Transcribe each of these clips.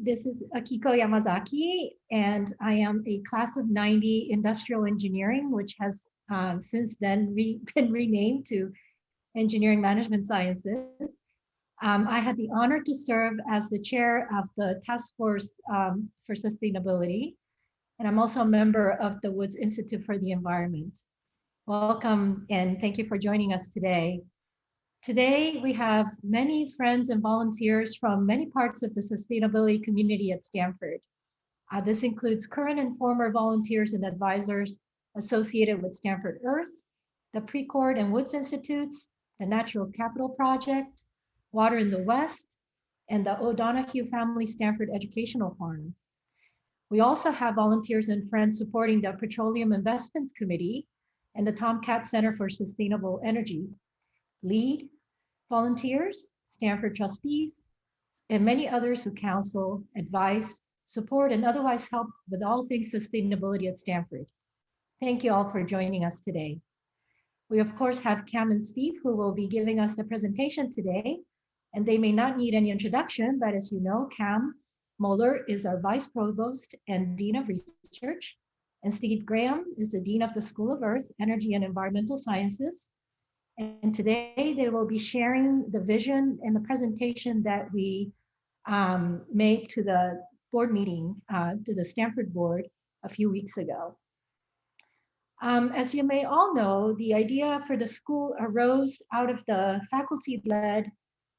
This is Akiko Yamazaki, and I am a class of 90 industrial engineering, which has since then been renamed to engineering management sciences. I had the honor to serve as the chair of the task force for sustainability, and I'm also a member of the Woods Institute for the Environment. Welcome, and thank you for joining us today. Today, we have many friends and volunteers from many parts of the sustainability community at Stanford. This includes current and former volunteers and advisors associated with Stanford Earth, the Precourt and Woods Institutes, the Natural Capital Project, Water in the West, and the O'Donoghue Family Stanford Educational Farm. We also have volunteers and friends supporting the Petroleum Investments Committee and the Tomcat Center for Sustainable Energy. LEAD volunteers, Stanford trustees, and many others who counsel, advise, support, and otherwise help with all things sustainability at Stanford. Thank you all for joining us today. We of course have Cam and Steve who will be giving us the presentation today, and they may not need any introduction, but as you know, Cam Moeller is our Vice Provost and Dean of Research, and Steve Graham is the Dean of the School of Earth, Energy, and Environmental Sciences. And today they will be sharing the vision and the presentation that we made to the board meeting, to the Stanford board a few weeks ago. As you may all know, the idea for the school arose out of the faculty-led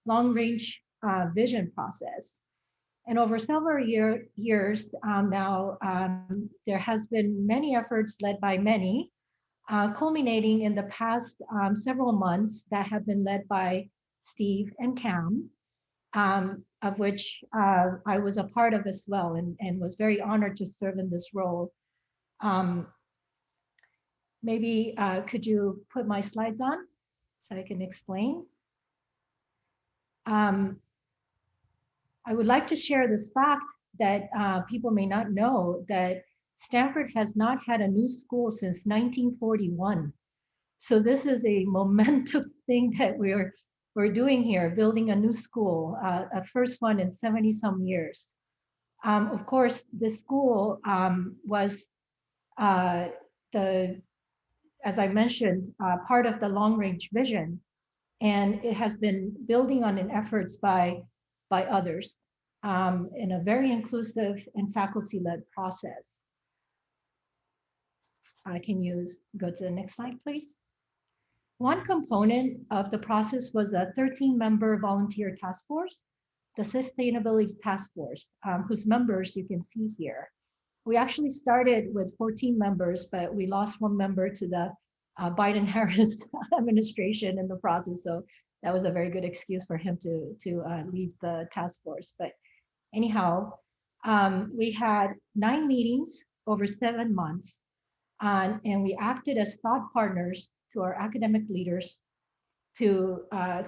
long-range vision process. And over several years now, there has been many efforts led by many, culminating in the past several months that have been led by Steve and Cam, of which I was a part of as well, and was very honored to serve in this role. Maybe could you put my slides on so I can explain? I would like to share this fact that people may not know, that Stanford has not had a new school since 1941. So this is a momentous thing that we're doing here, building a new school, a first one in 70 some years. Of course, this school was as I mentioned, part of the long range vision, and it has been building on efforts by others in a very inclusive and faculty-led process. Can you go to the next slide, please? One component of the process was a 13-member volunteer task force, the Sustainability Task Force, whose members you can see here. We actually started with 14 members, but we lost one member to the Biden-Harris administration in the process. So that was a very good excuse for him to leave the task force. But anyhow, we had 9 meetings over 7 months, and we acted as thought partners to our academic leaders to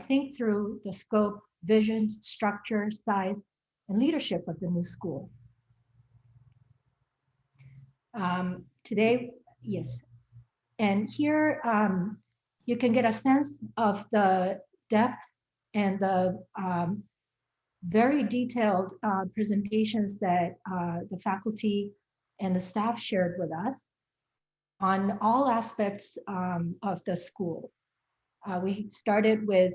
think through the scope, vision, structure, size, and leadership of the new school. Today, yes. And here you can get a sense of the depth and the very detailed presentations that the faculty and the staff shared with us on all aspects of the school. We started with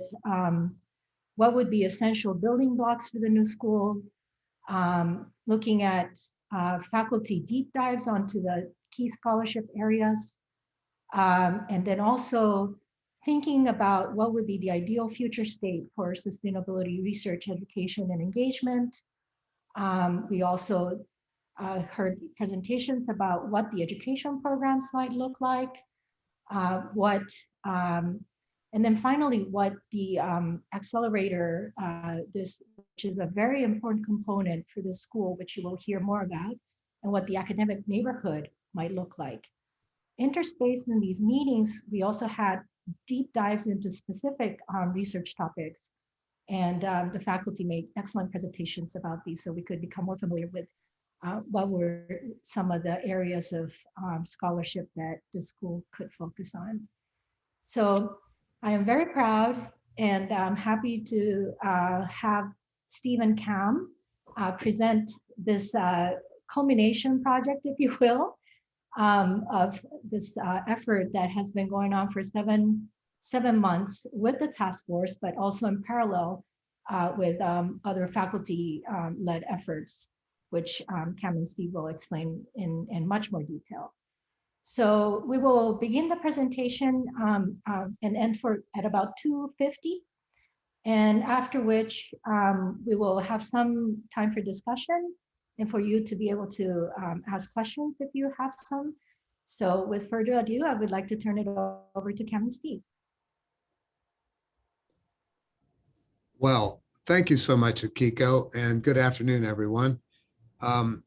what would be essential building blocks for the new school, looking at faculty deep dives onto the key scholarship areas, and then also thinking about what would be the ideal future state for sustainability research, education, and engagement. We also heard presentations about what the education programs might look like, and then finally, what the Accelerator, which is a very important component for the school, which you will hear more about, and what the academic neighborhood might look like. Interspaced in these meetings, we also had deep dives into specific research topics, and the faculty made excellent presentations about these, so we could become more familiar with what were some of the areas of scholarship that the school could focus on. So I am very proud and I'm happy to have Steve and Cam present this culmination project, if you will, of this effort that has been going on for seven months with the task force, but also in parallel with other faculty-led efforts, which Cam and Steve will explain in much more detail. So we will begin the presentation and end at about 2:50. And after which we will have some time for discussion and for you to be able to ask questions if you have some. So with further ado, I would like to turn it over to Cam and Steve. Well, thank you so much, Akiko, and good afternoon, everyone. I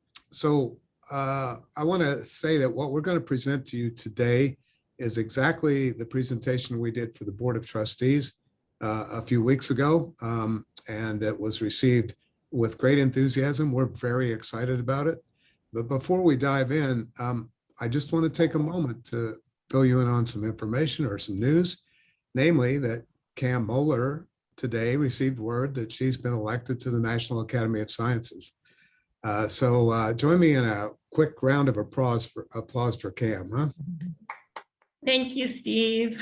want to say that what we're going to present to you today is exactly the presentation we did for the Board of Trustees a few weeks ago, and that was received with great enthusiasm. We're very excited about it. But before we dive in, I just want to take a moment to fill you in on some information or some news, namely that Cam Moeller today received word that she's been elected to the National Academy of Sciences. Join me in a quick round of applause for Cam, huh? Thank you, Steve.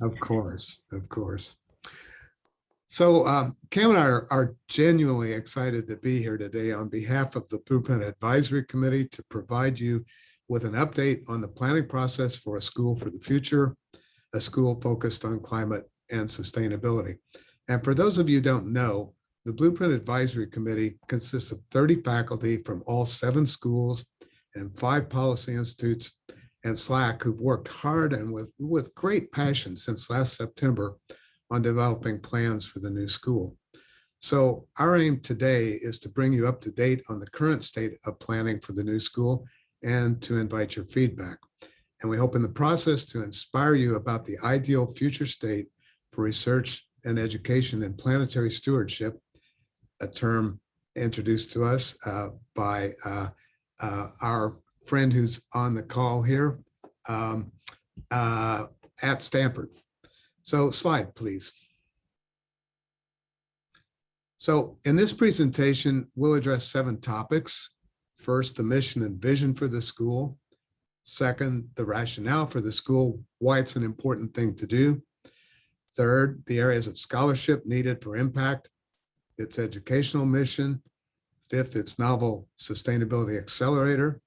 Of course. So Cam and I are genuinely excited to be here today on behalf of the Blueprint Advisory Committee to provide you with an update on the planning process for a school for the future, a school focused on climate and sustainability. And for those of you who don't know, the Blueprint Advisory Committee consists of 30 faculty from all 7 schools and 5 policy institutes and SLAC who've worked hard and with great passion since last September on developing plans for the new school. So our aim today is to bring you up to date on the current state of planning for the new school and to invite your feedback. And we hope in the process to inspire you about the ideal future state for research and education in planetary stewardship, a term introduced to us by our friend who's on the call here at Stanford. So slide, please. So in this presentation, we'll address 7 topics. First, the mission and vision for the school. Second, the rationale for the school, why it's an important thing to do. Third, the areas of scholarship needed for impact, its educational mission. Fifth, its novel sustainability accelerator.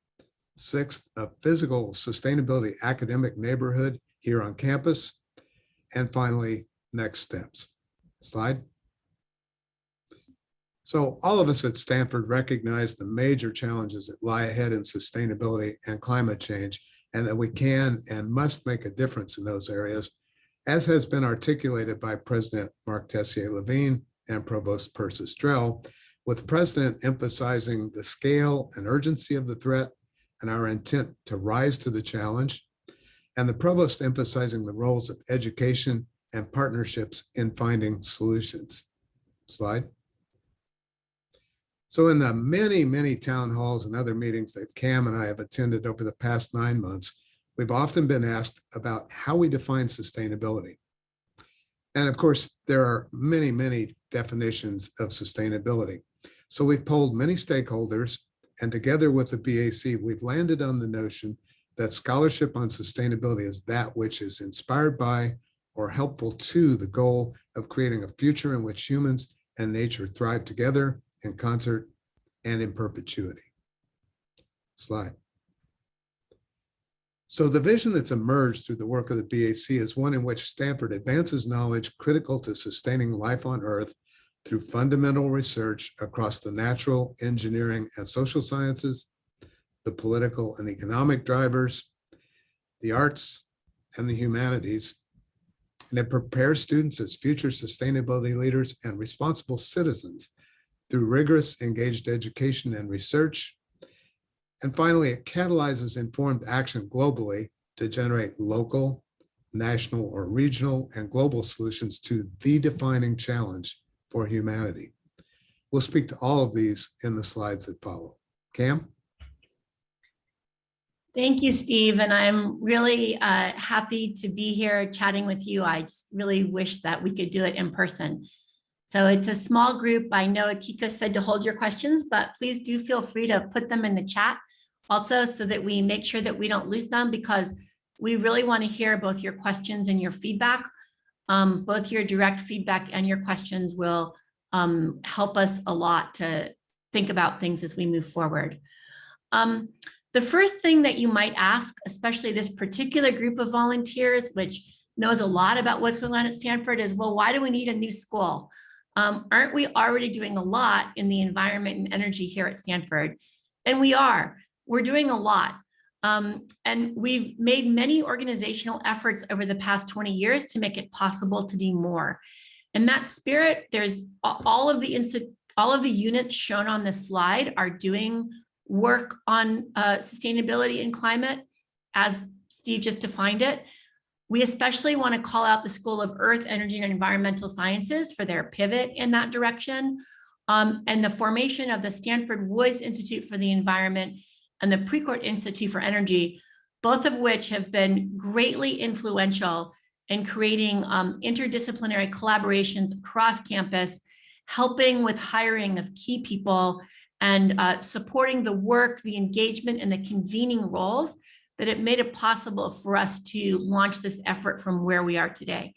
Sixth, a physical sustainability academic neighborhood here on campus. And finally, next steps. Slide. So all of us at Stanford recognize the major challenges that lie ahead in sustainability and climate change, and that we can and must make a difference in those areas, as has been articulated by President Mark Tessier-Levine and Provost Persis Drell, with the President emphasizing the scale and urgency of the threat and our intent to rise to the challenge, and the Provost emphasizing the roles of education and partnerships in finding solutions. Slide. So in the many, many town halls and other meetings that Cam and I have attended over the past 9 months, we've often been asked about how we define sustainability. And of course, there are many, many definitions of sustainability. So we've polled many stakeholders, and together with the BAC, we've landed on the notion that scholarship on sustainability is that which is inspired by or helpful to the goal of creating a future in which humans and nature thrive together in concert and in perpetuity. Slide. So the vision that's emerged through the work of the BAC is one in which Stanford advances knowledge critical to sustaining life on Earth through fundamental research across the natural, engineering, and social sciences, the political and economic drivers, the arts, and the humanities. And it prepares students as future sustainability leaders and responsible citizens through rigorous, engaged education and research. And finally, it catalyzes informed action globally to generate local, national, or regional and global solutions to the defining challenge for humanity. We'll speak to all of these in the slides that follow. Cam? Thank you, Steve. And I'm really happy to be here chatting with you. I just really wish that we could do it in person. So it's a small group. I know Akiko said to hold your questions, but please do feel free to put them in the chat also so that we make sure that we don't lose them, because we really want to hear both your questions and your feedback. Both your direct feedback and your questions will help us a lot to think about things as we move forward. The first thing that you might ask, especially this particular group of volunteers, which knows a lot about what's going on at Stanford, is, well, why do we need a new school? Aren't we already doing a lot in the environment and energy here at Stanford? And we are. We're doing a lot. And we've made many organizational efforts over the past 20 years to make it possible to do more. In that spirit, there's all of the units shown on this slide are doing work on sustainability and climate, as Steve just defined it. We especially want to call out the School of Earth, Energy, and Environmental Sciences for their pivot in that direction, and the formation of the Stanford Woods Institute for the Environment and the Precourt Institute for Energy, both of which have been greatly influential in creating interdisciplinary collaborations across campus, helping with hiring of key people and supporting the work, the engagement, and the convening roles that it made it possible for us to launch this effort from where we are today.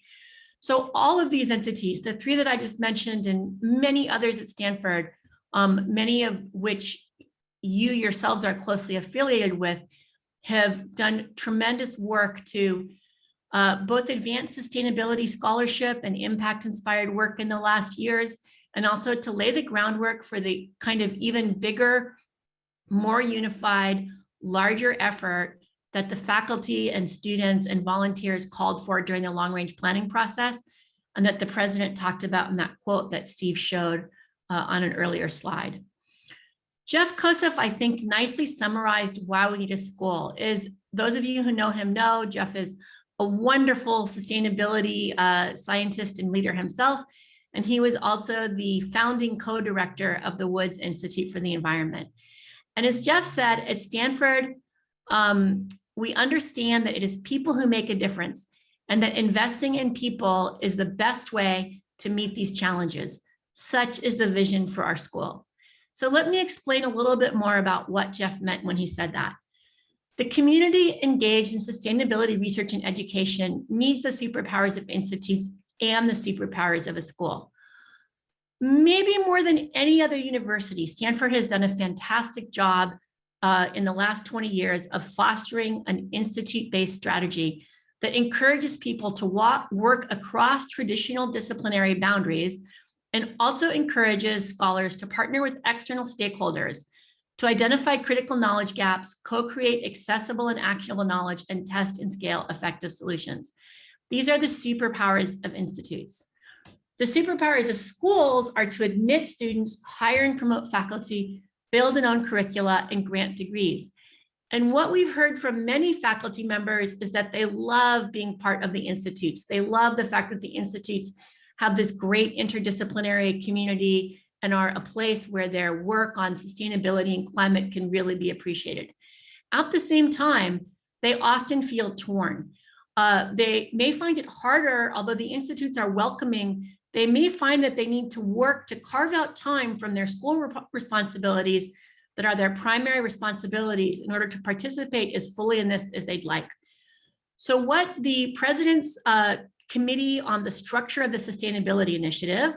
So all of these entities, the three that I just mentioned and many others at Stanford, many of which you yourselves are closely affiliated with, have done tremendous work to both advance sustainability scholarship and impact-inspired work in the last years, and also to lay the groundwork for the kind of even bigger, more unified, larger effort that the faculty and students and volunteers called for during the long-range planning process, and that the president talked about in that quote that Steve showed on an earlier slide. Jeff Kosef, I think, nicely summarized why we need a school. Is those of you who know him know, Jeff is a wonderful sustainability scientist and leader himself, and he was also the founding co-director of the Woods Institute for the Environment. And as Jeff said, at Stanford, we understand that it is people who make a difference, and that investing in people is the best way to meet these challenges. Such is the vision for our school. So let me explain a little bit more about what Jeff meant when he said that. The community engaged in sustainability research and education needs the superpowers of institutes and the superpowers of a school. Maybe more than any other university, Stanford has done a fantastic job in the last 20 years of fostering an institute-based strategy that encourages people to work across traditional disciplinary boundaries, and also encourages scholars to partner with external stakeholders to identify critical knowledge gaps, co-create accessible and actionable knowledge, and test and scale effective solutions. These are the superpowers of institutes. The superpowers of schools are to admit students, hire and promote faculty, build and own curricula, and grant degrees. And what we've heard from many faculty members is that they love being part of the institutes. They love the fact that the institutes have this great interdisciplinary community and are a place where their work on sustainability and climate can really be appreciated. At the same time, they often feel torn. They may find it harder, although the institutes are welcoming, they may find that they need to work to carve out time from their school responsibilities that are their primary responsibilities in order to participate as fully in this as they'd like. So what the president's Committee on the Structure of the Sustainability Initiative,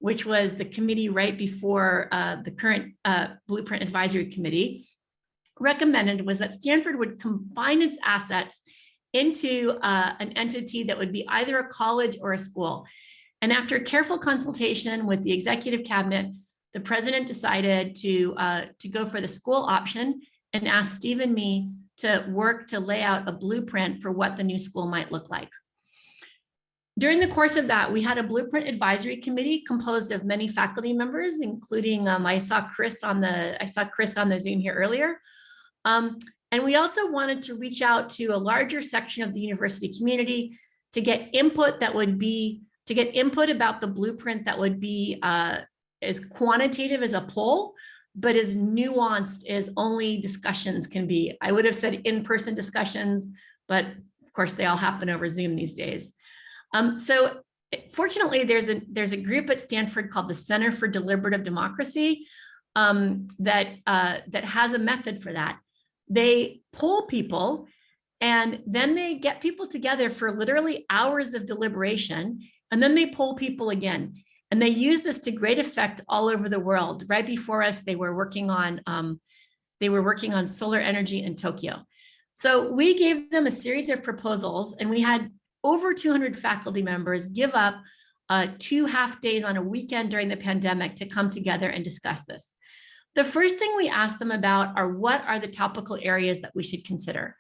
which was the committee right before the current Blueprint Advisory Committee, recommended was that Stanford would combine its assets into an entity that would be either a college or a school. And after careful consultation with the executive cabinet, the president decided to go for the school option and asked Steve and me to work to lay out a blueprint for what the new school might look like. During the course of that, we had a Blueprint Advisory Committee composed of many faculty members, including I saw Chris on the Zoom here earlier. And we also wanted to reach out to a larger section of the university community to get input about the blueprint that would be as quantitative as a poll, but as nuanced as only discussions can be. I would have said in-person discussions, but of course they all happen over Zoom these days. So Fortunately, there's a group at Stanford called the Center for Deliberative Democracy that has a method for that. They poll people, and then they get people together for literally hours of deliberation, and then they poll people again. And they use this to great effect all over the world. Right before us, they were working on solar energy in Tokyo. So we gave them a series of proposals, and we had over 200 faculty members give up 2 half days on a weekend during the pandemic to come together and discuss this. The first thing we asked them about are what are the topical areas that we should consider.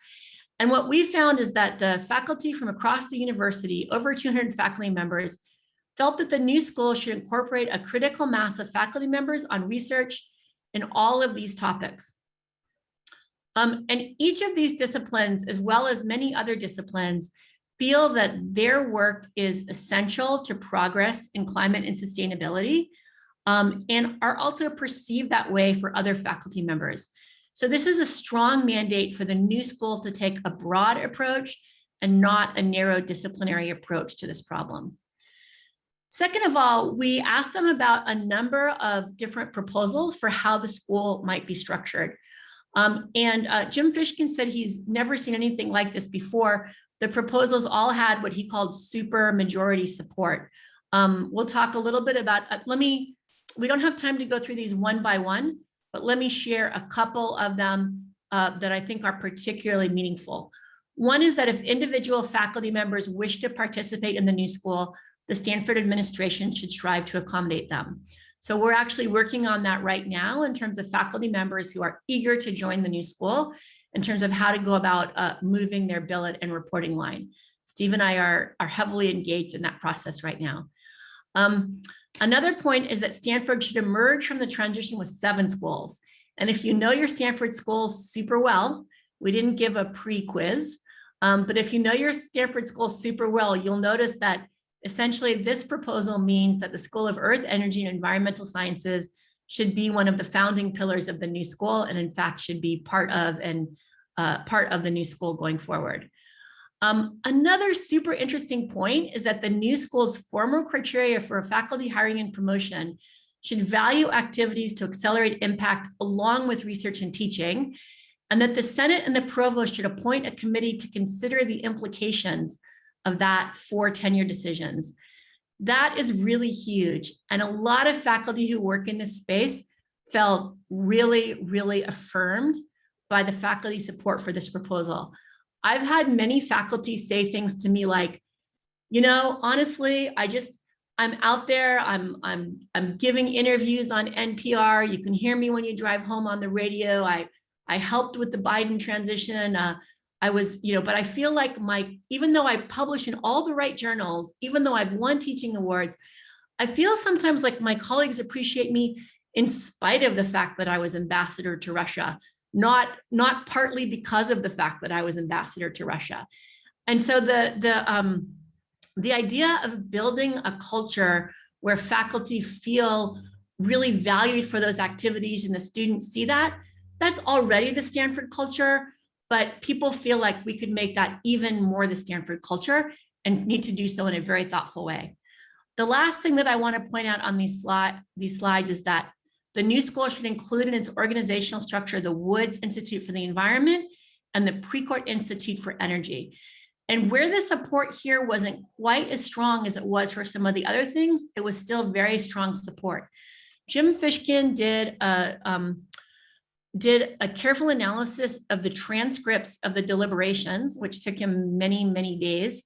And what we found is that the faculty from across the university, over 200 faculty members, felt that the new school should incorporate a critical mass of faculty members on research in all of these topics. And each of these disciplines, as well as many other disciplines, feel that their work is essential to progress in climate and sustainability, and are also perceived that way for other faculty members. So this is a strong mandate for the new school to take a broad approach and not a narrow disciplinary approach to this problem. Second of all, we asked them about a number of different proposals for how the school might be structured. Jim Fishkin said he's never seen anything like this before. The proposals all had what he called super majority support. We'll talk a little bit about, we don't have time to go through these one by one, but let me share a couple of them that I think are particularly meaningful. One is that if individual faculty members wish to participate in the new school, the Stanford administration should strive to accommodate them. So we're actually working on that right now in terms of faculty members who are eager to join the new school, in terms of how to go about moving their billet and reporting line. Steve and I are heavily engaged in that process right now. Another point is that Stanford should emerge from the transition with 7 schools. And if you know your Stanford schools super well, we didn't give a pre-quiz, but if you know your Stanford schools super well, you'll notice that essentially this proposal means that the School of Earth, Energy, and Environmental Sciences should be one of the founding pillars of the new school, and in fact should be part of the new school going forward. Another super interesting point is that the new school's formal criteria for faculty hiring and promotion should value activities to accelerate impact along with research and teaching, and that the Senate and the Provost should appoint a committee to consider the implications of that for tenure decisions. That is really huge. And a lot of faculty who work in this space felt really, really affirmed by the faculty support for this proposal. I've had many faculty say things to me like, you know, honestly, I'm out there, I'm giving interviews on NPR. You can hear me when you drive home on the radio. I helped with the Biden transition. I was, but I feel like even though I publish in all the right journals, even though I've won teaching awards, I feel sometimes like my colleagues appreciate me in spite of the fact that I was ambassador to Russia, not partly because of the fact that I was ambassador to Russia. And so the idea of building a culture where faculty feel really valued for those activities and the students see that's already the Stanford culture, but people feel like we could make that even more the Stanford culture and need to do so in a very thoughtful way. The last thing that I want to point out on these slides is that the new school should include in its organizational structure the Woods Institute for the Environment and the Precourt Institute for Energy. And where the support here wasn't quite as strong as it was for some of the other things, it was still very strong support. Jim Fishkin did a careful analysis of the transcripts of the deliberations, which took him many, many days,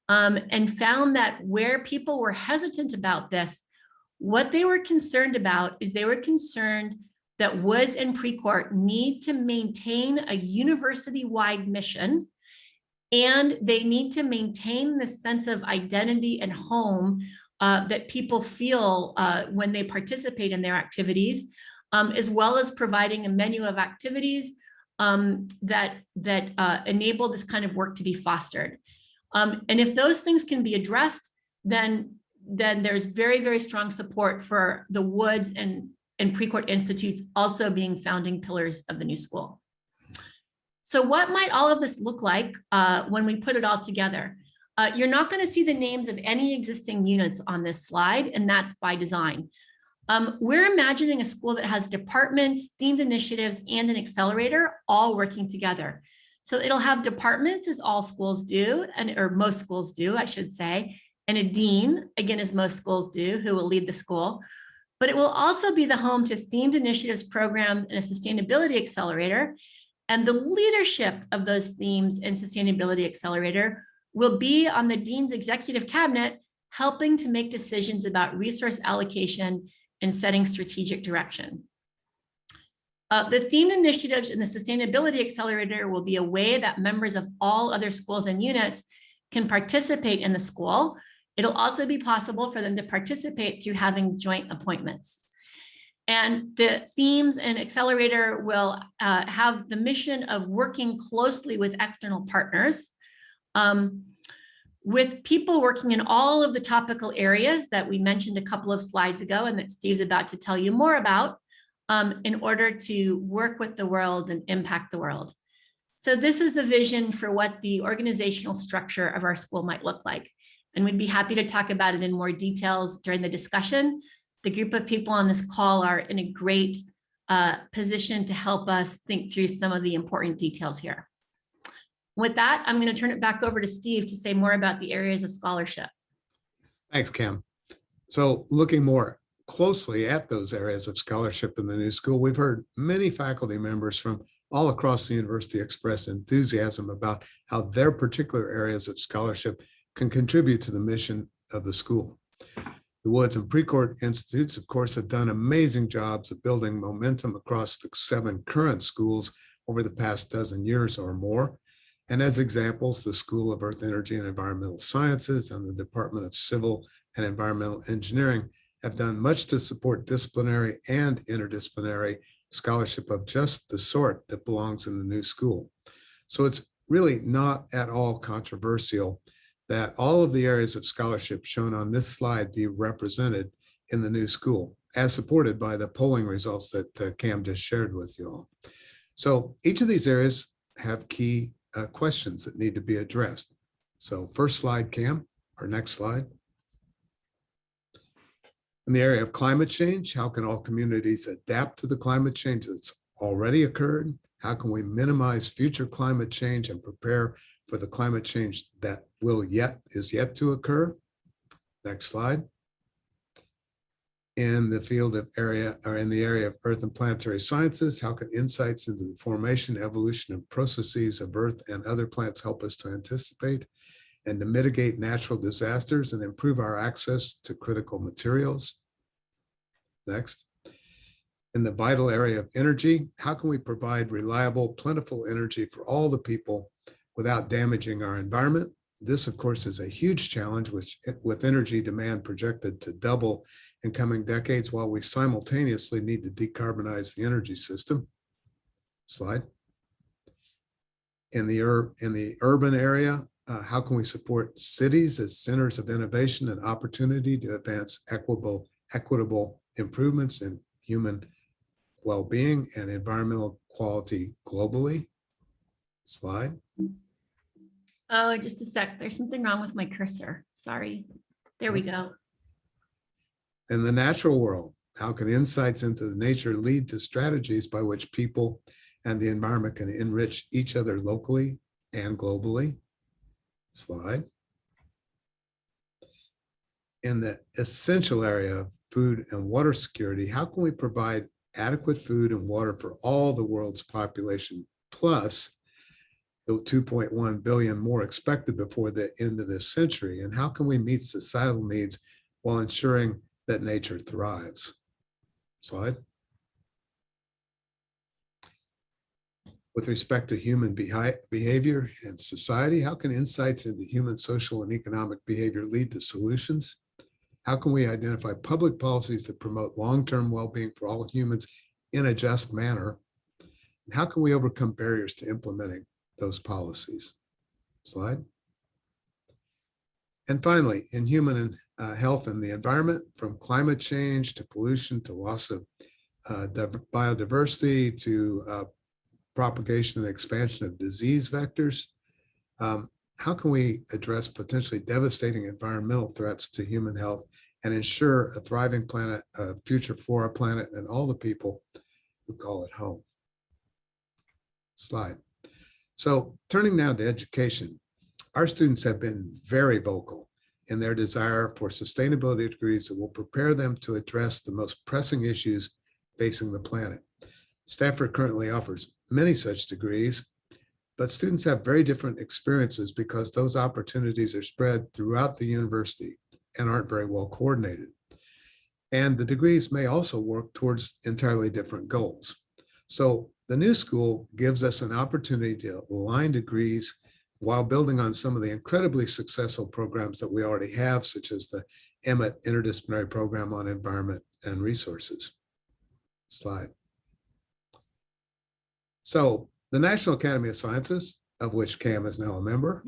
and found that where people were hesitant about this, what they were concerned about is they were concerned that Woods and Precourt need to maintain a university-wide mission, and they need to maintain the sense of identity and home that people feel when they participate in their activities, as well as providing a menu of activities that enable this kind of work to be fostered. And if those things can be addressed, then there's very, very strong support for the Woods and Precourt Institutes also being founding pillars of the new school. So what might all of this look like when we put it all together? You're not going to see the names of any existing units on this slide, and that's by design. We're imagining a school that has departments, themed initiatives, and an accelerator all working together. So it'll have departments, as all schools do, or most schools do, I should say, and a dean, again, as most schools do, who will lead the school. But it will also be the home to themed initiatives program and a sustainability accelerator. And the leadership of those themes and sustainability accelerator will be on the dean's executive cabinet, helping to make decisions about resource allocation and setting strategic direction. The themed initiatives in the sustainability accelerator will be a way that members of all other schools and units can participate in the school. It'll also be possible for them to participate through having joint appointments. And the themes and accelerator will have the mission of working closely with external partners, with people working in all of the topical areas that we mentioned a couple of slides ago and that Steve's about to tell you more about, in order to work with the world and impact the world. So this is the vision for what the organizational structure of our school might look like. And we'd be happy to talk about it in more details during the discussion. The group of people on this call are in a great position to help us think through some of the important details here. With that, I'm going to turn it back over to Steve to say more about the areas of scholarship. Thanks, Cam. So looking more closely at those areas of scholarship in the new school, we've heard many faculty members from all across the university express enthusiasm about how their particular areas of scholarship can contribute to the mission of the school. The Woods and Precourt Institutes, of course, have done amazing jobs of building momentum across the 7 current schools over the past dozen years or more. And as examples, the School of Earth, Energy, and Environmental Sciences and the Department of Civil and Environmental Engineering have done much to support disciplinary and interdisciplinary scholarship of just the sort that belongs in the new school. So it's really not at all controversial that all of the areas of scholarship shown on this slide be represented in the new school, as supported by the polling results that Cam just shared with you all. So each of these areas have key questions that need to be addressed. So first slide, Cam, or next slide. In the area of climate change, how can all communities adapt to the climate change that's already occurred? How can we minimize future climate change and prepare for the climate change that is yet to occur? Next slide. In the field of in the area of earth and planetary sciences, how can insights into the formation, evolution, and processes of earth and other plants help us to anticipate and to mitigate natural disasters and improve our access to critical materials? Next. In the vital area of energy, how can we provide reliable, plentiful energy for all the people without damaging our environment? This, of course, is a huge challenge with energy demand projected to double in coming decades, while we simultaneously need to decarbonize the energy system. Slide. In the urban area, how can we support cities as centers of innovation and opportunity to advance equitable improvements in human well-being and environmental quality globally? Slide. Oh, just a sec. There's something wrong with my cursor. Sorry. There we go. In the natural world, how can insights into the nature lead to strategies by which people and the environment can enrich each other locally and globally? Slide. In the essential area of food and water security, how can we provide adequate food and water for all the world's population, plus the 2.1 billion more expected before the end of this century? And how can we meet societal needs while ensuring that nature thrives? Slide. With respect to human behavior and society, how can insights into human social and economic behavior lead to solutions? How can we identify public policies that promote long-term well-being for all humans in a just manner? And how can we overcome barriers to implementing those policies? Slide. And finally, in human health and the environment, from climate change to pollution to loss of biodiversity to propagation and expansion of disease vectors, how can we address potentially devastating environmental threats to human health and ensure a thriving planet, a future for our planet and all the people who call it home? Slide. So turning now to education, our students have been very vocal in their desire for sustainability degrees that will prepare them to address the most pressing issues facing the planet. Stanford currently offers many such degrees, but students have very different experiences because those opportunities are spread throughout the university and aren't very well coordinated. And the degrees may also work towards entirely different goals. So the new school gives us an opportunity to align degrees while building on some of the incredibly successful programs that we already have, such as the Emmett Interdisciplinary Program on Environment and Resources. Slide. So the National Academy of Sciences, of which CAM is now a member,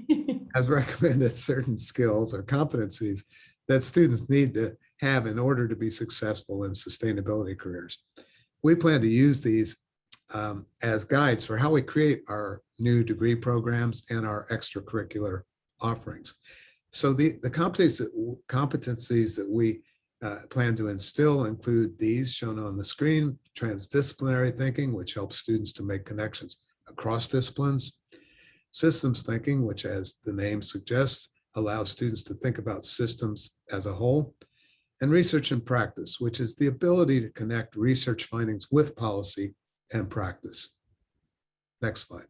has recommended certain skills or competencies that students need to have in order to be successful in sustainability careers. We plan to use these as guides for how we create our new degree programs and our extracurricular offerings. So the competencies that we plan to instill include these shown on the screen: transdisciplinary thinking, which helps students to make connections across disciplines; systems thinking, which, as the name suggests, allows students to think about systems as a whole; and research and practice, which is the ability to connect research findings with policy and practice. Next slide.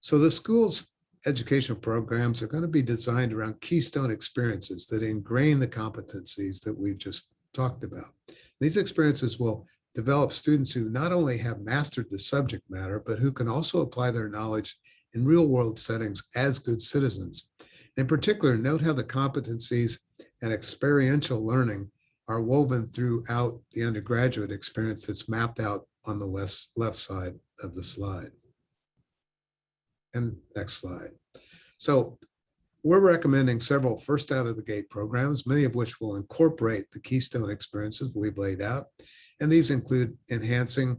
So the school's educational programs are going to be designed around keystone experiences that ingrain the competencies that we've just talked about. These experiences will develop students who not only have mastered the subject matter, but who can also apply their knowledge in real-world settings as good citizens. In particular, note how the competencies and experiential learning are woven throughout the undergraduate experience that's mapped out on the left side of the slide. And next slide. So we're recommending several first out of the gate programs, many of which will incorporate the keystone experiences we've laid out. And these include enhancing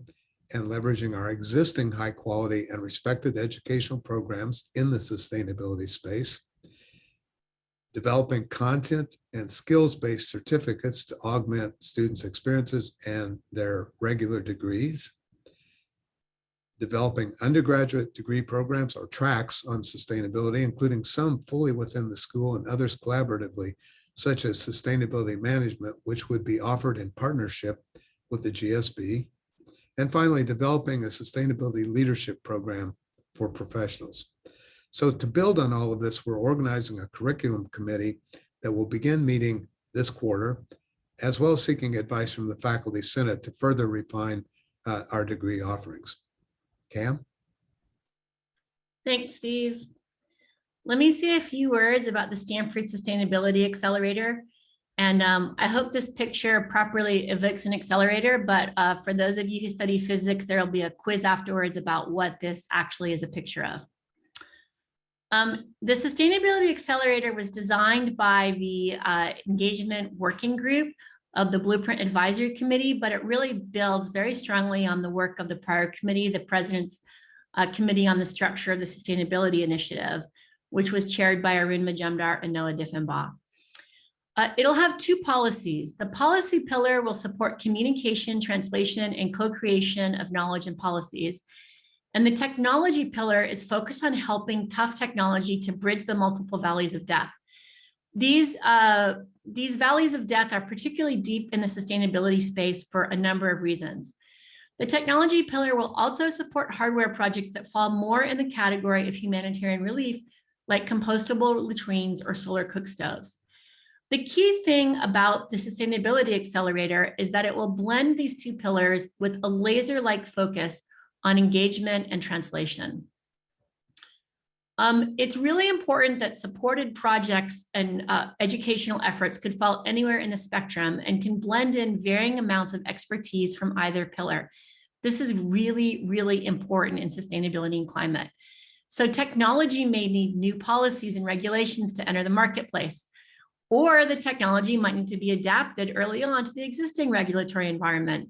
and leveraging our existing high quality and respected educational programs in the sustainability space, developing content and skills-based certificates to augment students' experiences and their regular degrees, developing undergraduate degree programs or tracks on sustainability, including some fully within the school and others collaboratively, such as sustainability management, which would be offered in partnership with the GSB. And finally, developing a sustainability leadership program for professionals. So to build on all of this, we're organizing a curriculum committee that will begin meeting this quarter, as well as seeking advice from the Faculty Senate to further refine our degree offerings. Cam? Thanks, Steve. Let me say a few words about the Stanford Sustainability Accelerator. And I hope this picture properly evokes an accelerator, but for those of you who study physics, there will be a quiz afterwards about what this actually is a picture of. The Sustainability Accelerator was designed by the engagement working group of the Blueprint Advisory Committee, but it really builds very strongly on the work of the prior committee, the President's Committee on the Structure of the Sustainability Initiative, which was chaired by Arun Majumdar and Noah Diffenbaugh. It'll have two policies. The policy pillar will support communication, translation, and co-creation of knowledge and policies. And the technology pillar is focused on helping tough technology to bridge the multiple valleys of death. These valleys of death are particularly deep in the sustainability space for a number of reasons. The technology pillar will also support hardware projects that fall more in the category of humanitarian relief, like compostable latrines or solar cook stoves. The key thing about the Sustainability Accelerator is that it will blend these two pillars with a laser-like focus on engagement and translation. It's really important that supported projects and educational efforts could fall anywhere in the spectrum and can blend in varying amounts of expertise from either pillar. This is really, really important in sustainability and climate. So technology may need new policies and regulations to enter the marketplace, or the technology might need to be adapted early on to the existing regulatory environment.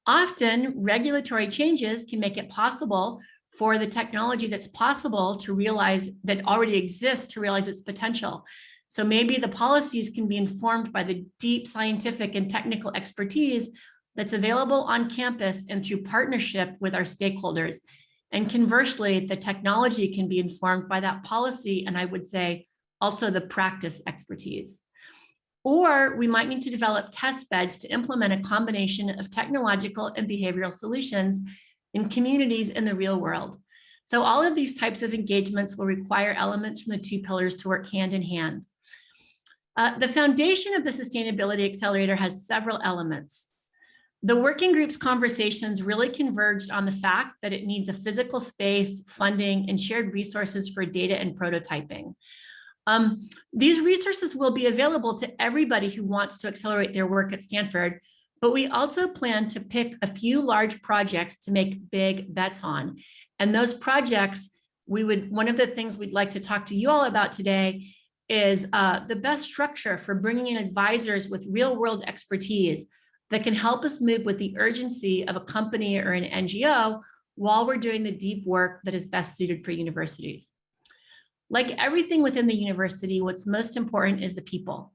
Often, regulatory changes can make it possible for the technology that's possible to realize, that already exists, to realize its potential. So maybe the policies can be informed by the deep scientific and technical expertise that's available on campus and through partnership with our stakeholders. And conversely, the technology can be informed by that policy, and I would say also the practice expertise. Or we might need to develop test beds to implement a combination of technological and behavioral solutions in communities in the real world. So all of these types of engagements will require elements from the two pillars to work hand in hand. The foundation of the Sustainability Accelerator has several elements. The working group's conversations really converged on the fact that it needs a physical space, funding, and shared resources for data and prototyping. These resources will be available to everybody who wants to accelerate their work at Stanford, but we also plan to pick a few large projects to make big bets on. And those projects, one of the things we'd like to talk to you all about today is the best structure for bringing in advisors with real world expertise that can help us move with the urgency of a company or an NGO while we're doing the deep work that is best suited for universities. Like everything within the university, what's most important is the people.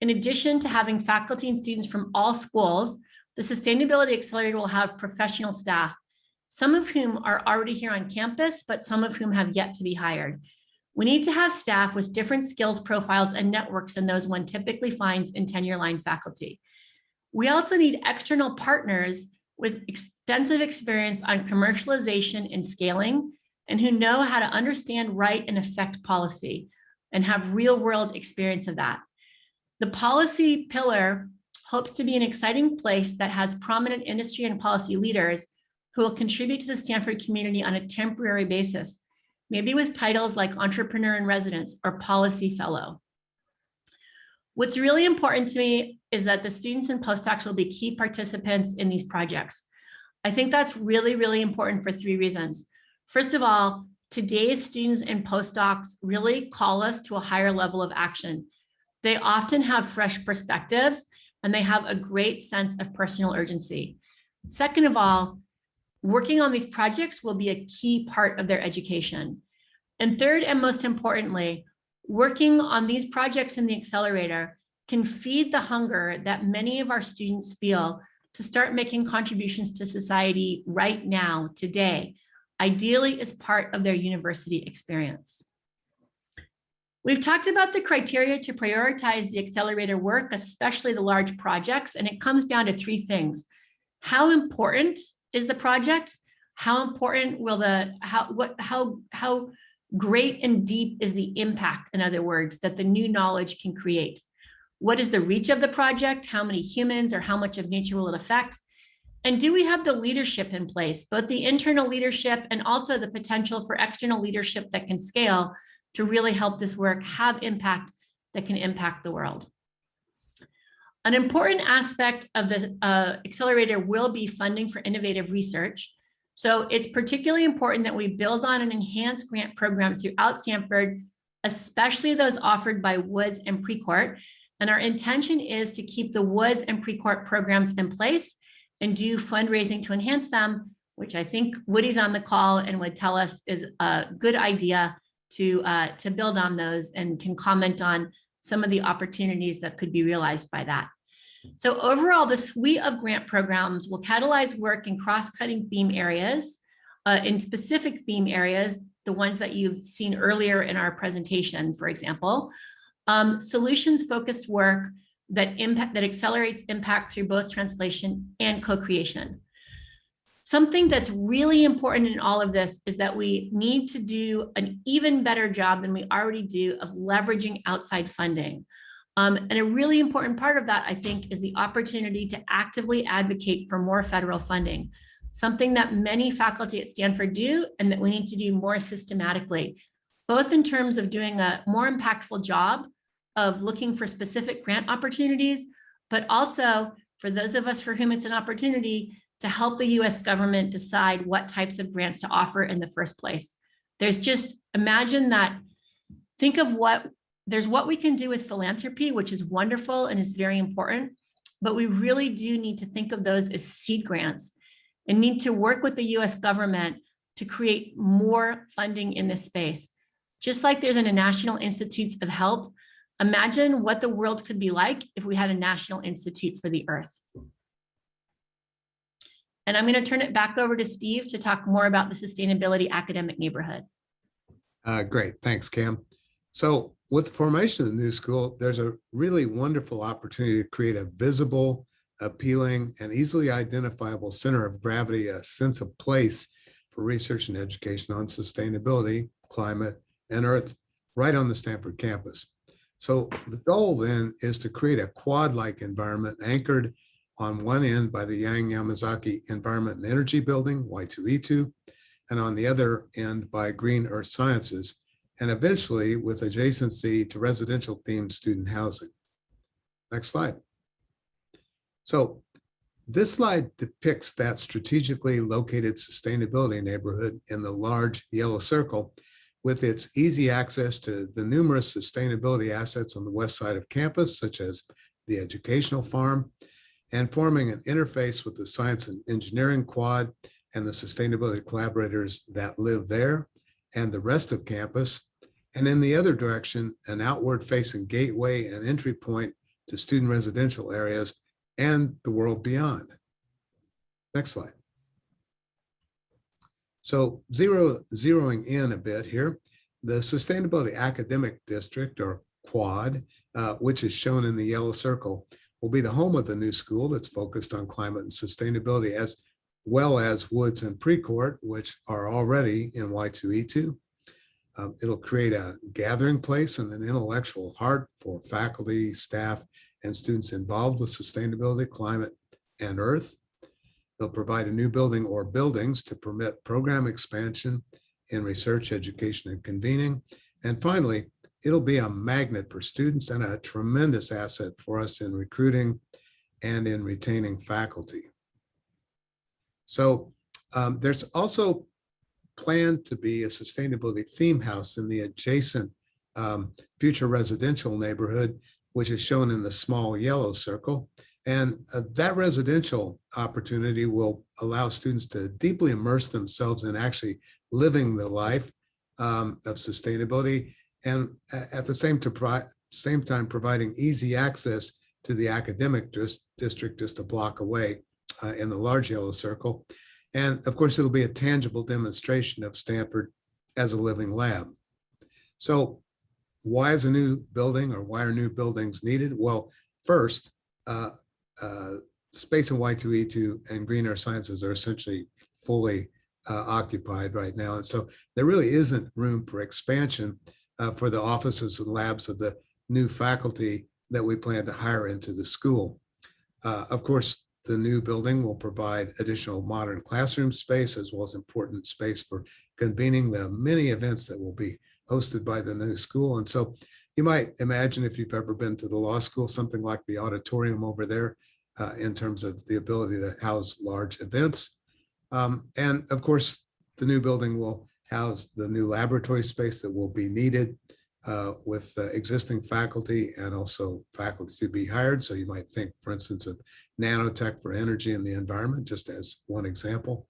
In addition to having faculty and students from all schools, the Sustainability Accelerator will have professional staff, some of whom are already here on campus, but some of whom have yet to be hired. We need to have staff with different skills profiles and networks than those one typically finds in tenure-line faculty. We also need external partners with extensive experience on commercialization and scaling, and who know how to understand, write, and affect policy, and have real-world experience of that. The policy pillar hopes to be an exciting place that has prominent industry and policy leaders who will contribute to the Stanford community on a temporary basis, maybe with titles like Entrepreneur in Residence or Policy Fellow. What's really important to me is that the students and postdocs will be key participants in these projects. I think that's really, really important for three reasons. First of all, today's students and postdocs really call us to a higher level of action. They often have fresh perspectives and they have a great sense of personal urgency. Second of all, working on these projects will be a key part of their education. And third, and most importantly, working on these projects in the accelerator can feed the hunger that many of our students feel to start making contributions to society right now, today, ideally as part of their university experience. We've talked about the criteria to prioritize the accelerator work, especially the large projects, and it comes down to three things. How important is the project? How important will how great and deep is the impact, in other words, that the new knowledge can create? What is the reach of the project? How many humans or how much of nature will it affect? And do we have the leadership in place, both the internal leadership and also the potential for external leadership that can scale to really help this work have impact that can impact the world? An important aspect of the accelerator will be funding for innovative research. So it's particularly important that we build on and enhance grant programs throughout Stanford, especially those offered by Woods and Precourt. And our intention is to keep the Woods and Precourt programs in place and do fundraising to enhance them, which I think Woody's on the call and would tell us is a good idea to build on those and can comment on some of the opportunities that could be realized by that. So overall, the suite of grant programs will catalyze work in cross-cutting theme areas, in specific theme areas, the ones that you've seen earlier in our presentation, for example, solutions-focused work that accelerates impact through both translation and co-creation. Something that's really important in all of this is that we need to do an even better job than we already do of leveraging outside funding. And a really important part of that, I think, is the opportunity to actively advocate for more federal funding, something that many faculty at Stanford do and that we need to do more systematically, both in terms of doing a more impactful job of looking for specific grant opportunities, but also for those of us for whom it's an opportunity to help the US government decide what types of grants to offer in the first place. There's just, imagine that, think of there's what we can do with philanthropy, which is wonderful and is very important, but we really do need to think of those as seed grants and need to work with the US government to create more funding in this space. Just like there's a National Institutes of Health, imagine what the world could be like if we had a National Institute for the Earth. And I'm going to turn it back over to Steve to talk more about the sustainability academic neighborhood. Great, thanks, Cam. So with the formation of the new school, there's a really wonderful opportunity to create a visible, appealing, and easily identifiable center of gravity, a sense of place for research and education on sustainability, climate, and Earth right on the Stanford campus. So the goal then is to create a quad-like environment anchored on one end by the Yang Yamazaki Environment and Energy Building, Y2E2, and on the other end by Green Earth Sciences, and eventually with adjacency to residential themed student housing. Next slide. So this slide depicts that strategically located sustainability neighborhood in the large yellow circle with its easy access to the numerous sustainability assets on the west side of campus, such as the educational farm, and forming an interface with the science and engineering quad and the sustainability collaborators that live there and the rest of campus. And in the other direction, an outward facing gateway and entry point to student residential areas and the world beyond. Next slide. So zeroing in a bit here, the Sustainability Academic District, or Quad, which is shown in the yellow circle, will be the home of the new school that's focused on climate and sustainability, as well as Woods and Precourt, which are already in Y2E2. It'll create a gathering place and an intellectual heart for faculty, staff, and students involved with sustainability, climate, and Earth. They'll provide a new building or buildings to permit program expansion in research, education, and convening. And finally, it'll be a magnet for students and a tremendous asset for us in recruiting and in retaining faculty. So there's also planned to be a sustainability theme house in the adjacent future residential neighborhood, which is shown in the small yellow circle. And that residential opportunity will allow students to deeply immerse themselves in actually living the life of sustainability, and at the same time providing easy access to the academic district just a block away in the large yellow circle. And of course, it'll be a tangible demonstration of Stanford as a living lab. So why is a new building, or why are new buildings needed? Well, first, space in Y2E2 and Green Earth Sciences are essentially fully occupied right now. And so there really isn't room for expansion for the offices and labs of the new faculty that we plan to hire into the school. Of course, the new building will provide additional modern classroom space, as well as important space for convening the many events that will be hosted by the new school. And so you might imagine, if you've ever been to the law school, something like the auditorium over there in terms of the ability to house large events. And of course, the new building will house the new laboratory space that will be needed with existing faculty and also faculty to be hired. So you might think, for instance, of nanotech for energy and the environment, just as one example.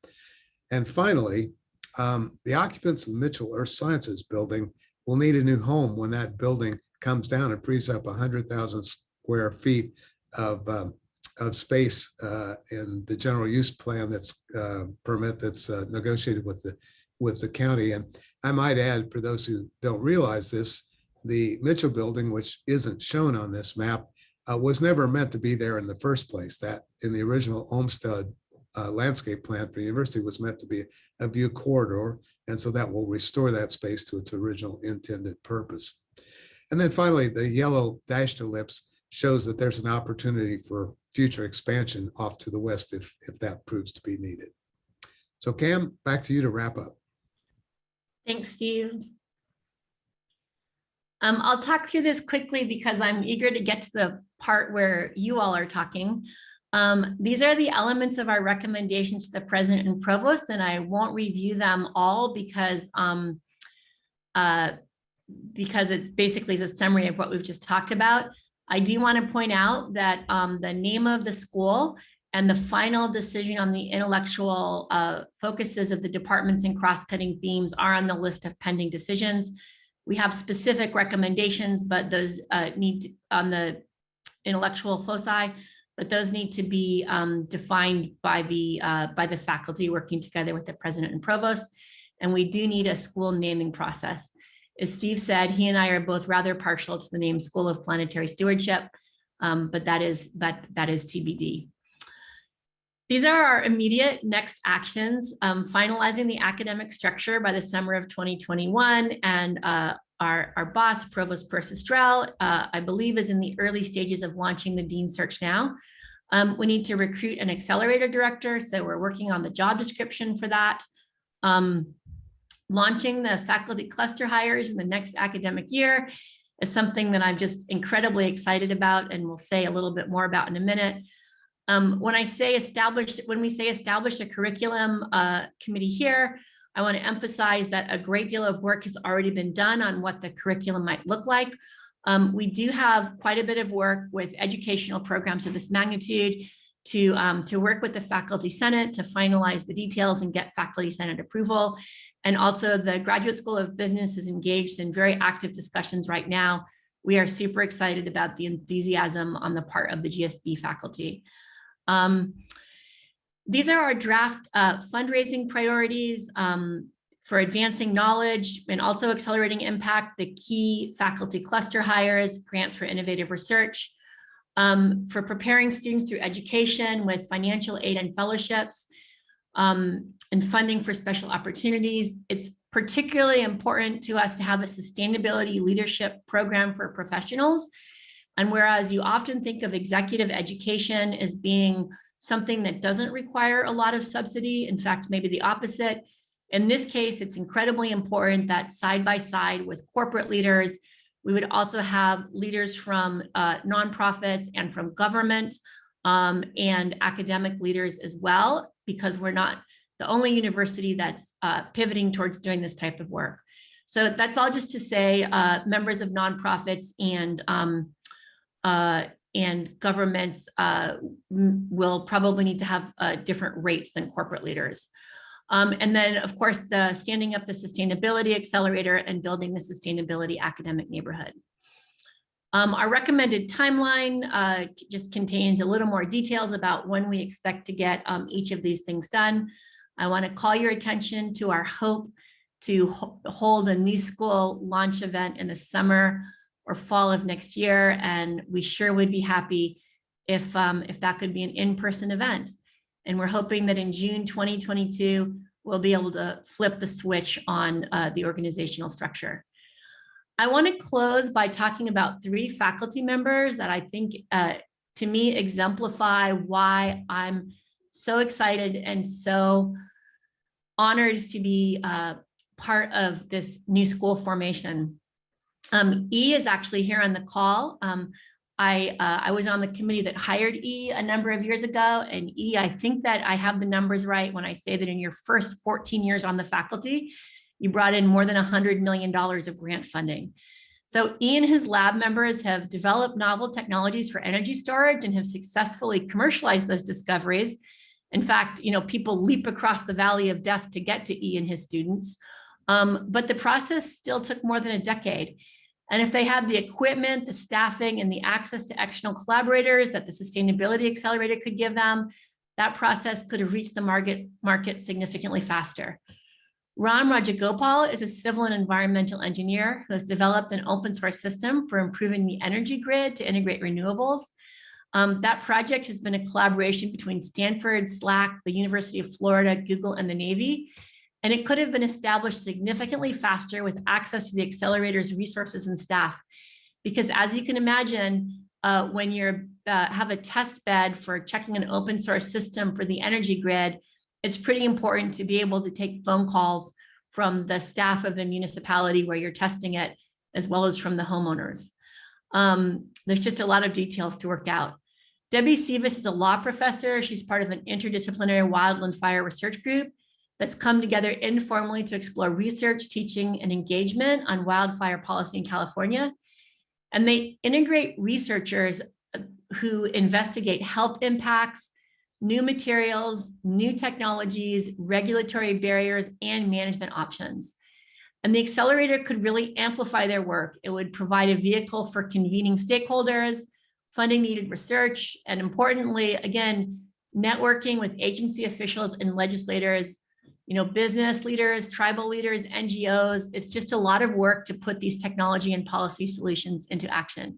And finally, the occupants of the Mitchell Earth Sciences building will need a new home when that building comes down and frees up 100,000 square feet of space in the general use plan that's permit that's negotiated with the county. And I might add, for those who don't realize this, the Mitchell building, which isn't shown on this map, was never meant to be there in the first place. That in the original Olmsted landscape plan for the university was meant to be a view corridor. And so that will restore that space to its original intended purpose. And then finally, the yellow dashed ellipse shows that there's an opportunity for future expansion off to the west if that proves to be needed. So Cam, back to you to wrap up. Thanks, Steve. I'll talk through this quickly because I'm eager to get to the part where you all are talking. These are the elements of our recommendations to the president and provost, and I won't review them all because it basically is a summary of what we've just talked about. I do want to point out that the name of the school And the final decision on the intellectual focuses of the departments and cross-cutting themes are on the list of pending decisions. We have specific recommendations, but those need to, on the intellectual foci, but those need to be defined by the faculty working together with the president and provost. And we do need a school naming process. As Steve said, he and I are both rather partial to the name School of Planetary Stewardship, but that is TBD. These are our immediate next actions, finalizing the academic structure by the summer of 2021. And our boss, Provost Persistrel, I believe is in the early stages of launching the Dean search now. We need to recruit an accelerator director. So we're working on the job description for that. Launching the faculty cluster hires in the next academic year is something that I'm just incredibly excited about, and we'll say a little bit more about in a minute. When we say establish a curriculum committee here, I want to emphasize that a great deal of work has already been done on what the curriculum might look like. We do have quite a bit of work with educational programs of this magnitude to work with the Faculty Senate to finalize the details and get Faculty Senate approval. And also the Graduate School of Business is engaged in very active discussions right now. We are super excited about the enthusiasm on the part of the GSB faculty. These are our draft fundraising priorities for advancing knowledge and also accelerating impact, the key faculty cluster hires, grants for innovative research, for preparing students through education with financial aid and fellowships, and funding for special opportunities. It's particularly important to us to have a sustainability leadership program for professionals. And whereas you often think of executive education as being something that doesn't require a lot of subsidy, in fact, maybe the opposite. In this case, it's incredibly important that side by side with corporate leaders, we would also have leaders from nonprofits and from government and academic leaders as well, because we're not the only university that's pivoting towards doing this type of work. So that's all just to say members of nonprofits and governments will probably need to have different rates than corporate leaders. And then, of course, the standing up the sustainability accelerator and building the sustainability academic neighborhood. Our recommended timeline just contains a little more details about when we expect to get each of these things done. I want to call your attention to our hope to hold a new school launch event in the summer or fall of next year. And we sure would be happy if that could be an in-person event. And we're hoping that in June 2022, we'll be able to flip the switch on the organizational structure. I want to close by talking about 3 faculty members that I think, to me, exemplify why I'm so excited and so honored to be part of this new school formation. E is actually here on the call. I was on the committee that hired E a number of years ago, and E, I think that I have the numbers right when I say that in your first 14 years on the faculty, you brought in more than $100 million of grant funding. So E and his lab members have developed novel technologies for energy storage and have successfully commercialized those discoveries. In fact, people leap across the valley of death to get to E and his students. But the process still took more than a decade. And if they had the equipment, the staffing, and the access to external collaborators that the Sustainability Accelerator could give them, that process could have reached the market significantly faster. Ram Rajagopal is a civil and environmental engineer who has developed an open source system for improving the energy grid to integrate renewables. That project has been a collaboration between Stanford, Slack, the University of Florida, Google, and the Navy. And it could have been established significantly faster with access to the accelerator's resources and staff. Because as you can imagine, when you have a test bed for checking an open source system for the energy grid, it's pretty important to be able to take phone calls from the staff of the municipality where you're testing it, as well as from the homeowners. There's just a lot of details to work out. Debbie Sivas is a law professor. She's part of an interdisciplinary wildland fire research group that's come together informally to explore research, teaching, and engagement on wildfire policy in California. And they integrate researchers who investigate health impacts, new materials, new technologies, regulatory barriers, and management options. And the accelerator could really amplify their work. It would provide a vehicle for convening stakeholders, funding needed research, and importantly, again, networking with agency officials and legislators, business leaders, tribal leaders, NGOs. It's just a lot of work to put these technology and policy solutions into action.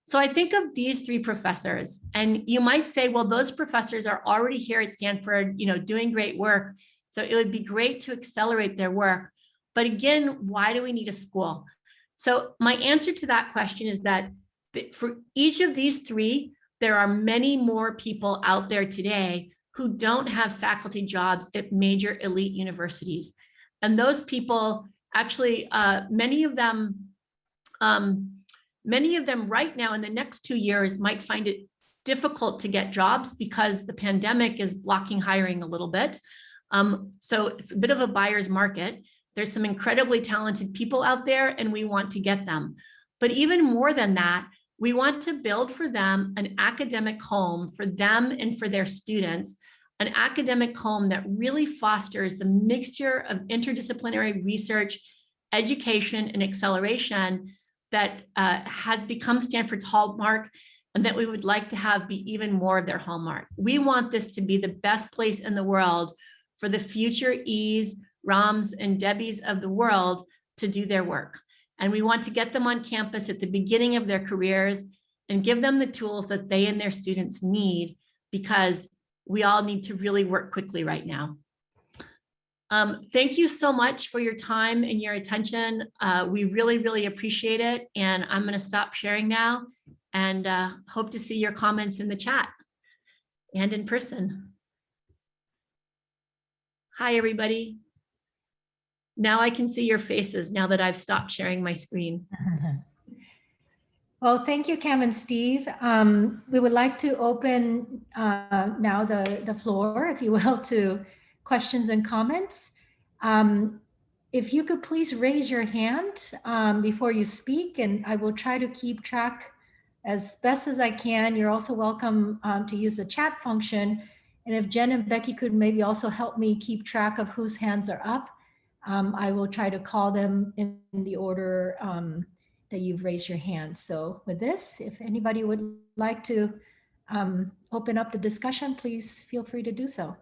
So I think of these three professors, and you might say, well, those professors are already here at Stanford, doing great work. So it would be great to accelerate their work. But again, why do we need a school? So my answer to that question is that for each of these three, there are many more people out there today who don't have faculty jobs at major elite universities. And those people actually, many of them right now in the next 2 years might find it difficult to get jobs because the pandemic is blocking hiring a little bit. So it's a bit of a buyer's market. There's some incredibly talented people out there and we want to get them. But even more than that, we want to build for them an academic home for them and for their students, an academic home that really fosters the mixture of interdisciplinary research, education, and acceleration that has become Stanford's hallmark and that we would like to have be even more of their hallmark. We want this to be the best place in the world for the future E's, Rams, and Debbies of the world to do their work. And we want to get them on campus at the beginning of their careers and give them the tools that they and their students need, because we all need to really work quickly right now. Thank you so much for your time and your attention. We really, really appreciate it. And I'm going to stop sharing now and hope to see your comments in the chat and in person. Hi, everybody. Now I can see your faces now that I've stopped sharing my screen. Well, thank you, Cam and Steve. We would like to open now the floor, if you will, to questions and comments. If you could please raise your hand before you speak, and I will try to keep track as best as I can. You're also welcome to use the chat function. And if Jen and Becky could maybe also help me keep track of whose hands are up, I will try to call them in the order that you've raised your hand. So with this, if anybody would like to open up the discussion, please feel free to do so.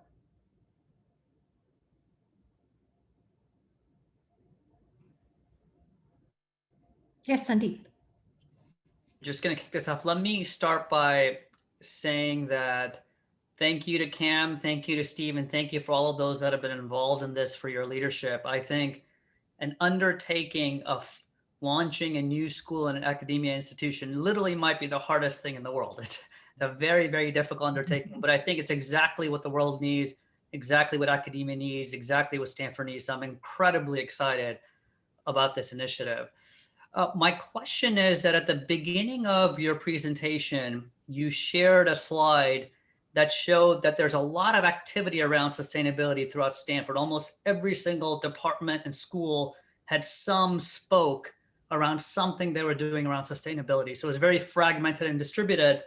Yes, Sandeep. Just going to kick this off. Let me start by saying that thank you to Cam, thank you to Steve, and thank you for all of those that have been involved in this for your leadership. I think an undertaking of launching a new school in an academia institution literally might be the hardest thing in the world. It's a very, very difficult undertaking, but I think it's exactly what the world needs, exactly what academia needs, exactly what Stanford needs. So I'm incredibly excited about this initiative. My question is that at the beginning of your presentation, you shared a slide that showed that there's a lot of activity around sustainability throughout Stanford. Almost every single department and school had some spoke around something they were doing around sustainability. So it was very fragmented and distributed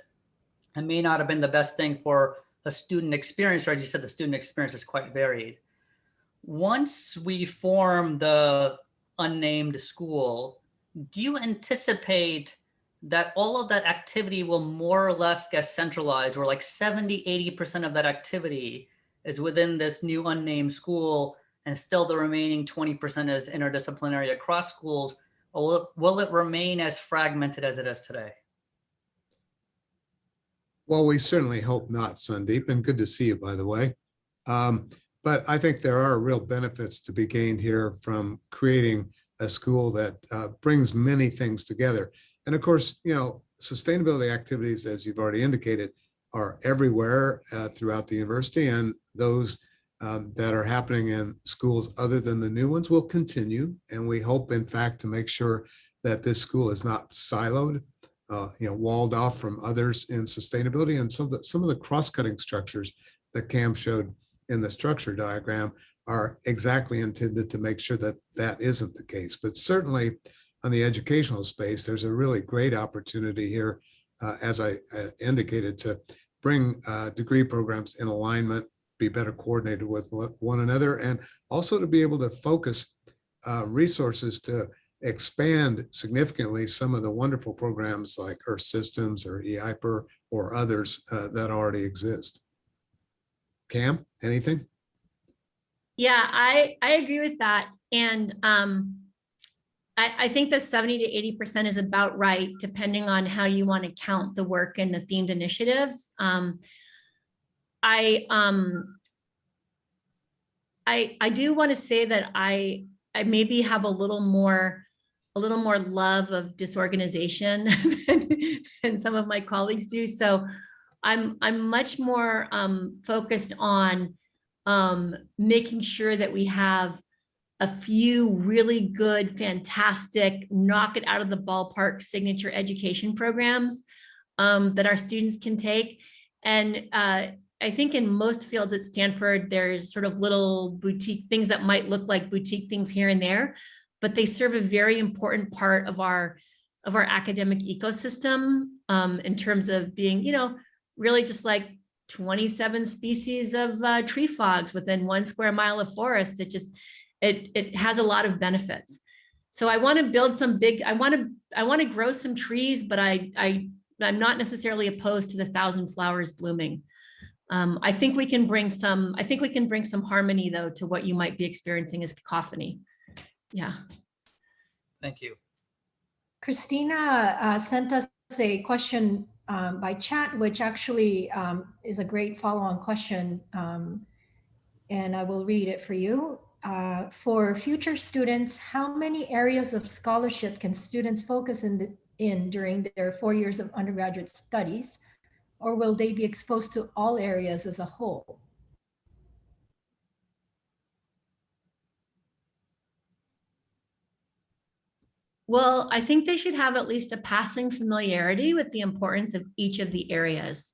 and may not have been the best thing for a student experience, or as you said, the student experience is quite varied. Once we form the unnamed school, do you anticipate that all of that activity will more or less get centralized, or like 70, 80% of that activity is within this new unnamed school and still the remaining 20% is interdisciplinary across schools? Or will it remain as fragmented as it is today? Well, we certainly hope not, Sandeep, and good to see you, by the way. But I think there are real benefits to be gained here from creating a school that brings many things together. And of course, sustainability activities, as you've already indicated, are everywhere throughout the university, and those that are happening in schools other than the new ones will continue. And we hope, in fact, to make sure that this school is not siloed, walled off from others in sustainability. And some of the cross-cutting structures that Cam showed in the structure diagram are exactly intended to make sure that that isn't the case. But certainly on the educational space, there's a really great opportunity here, as I indicated, to bring degree programs in alignment, be better coordinated with one another, and also to be able to focus resources to expand significantly some of the wonderful programs like Earth Systems or EIPER or others that already exist. Cam, anything? Yeah, I agree with that. And I think that 70 to 80% is about right, depending on how you want to count the work and the themed initiatives. I do want to say that I maybe have a little more love of disorganization than some of my colleagues do. So I'm much more focused on making sure that we have a few really good, fantastic, knock it out of the ballpark signature education programs that our students can take. And I think in most fields at Stanford, there's sort of little boutique things that might look like boutique things here and there, but they serve a very important part of our academic ecosystem in terms of being, really just like 27 species of tree frogs within 1 square mile of forest. It has a lot of benefits. So I want to build some big, I want to grow some trees, but I'm not necessarily opposed to the 1,000 flowers blooming. I think we can bring some harmony though to what you might be experiencing as cacophony. Yeah. Thank you. Christina sent us a question by chat, which actually is a great follow-on question. And I will read it for you. For future students, how many areas of scholarship can students focus in during their 4 years of undergraduate studies? Or will they be exposed to all areas as a whole? Well, I think they should have at least a passing familiarity with the importance of each of the areas.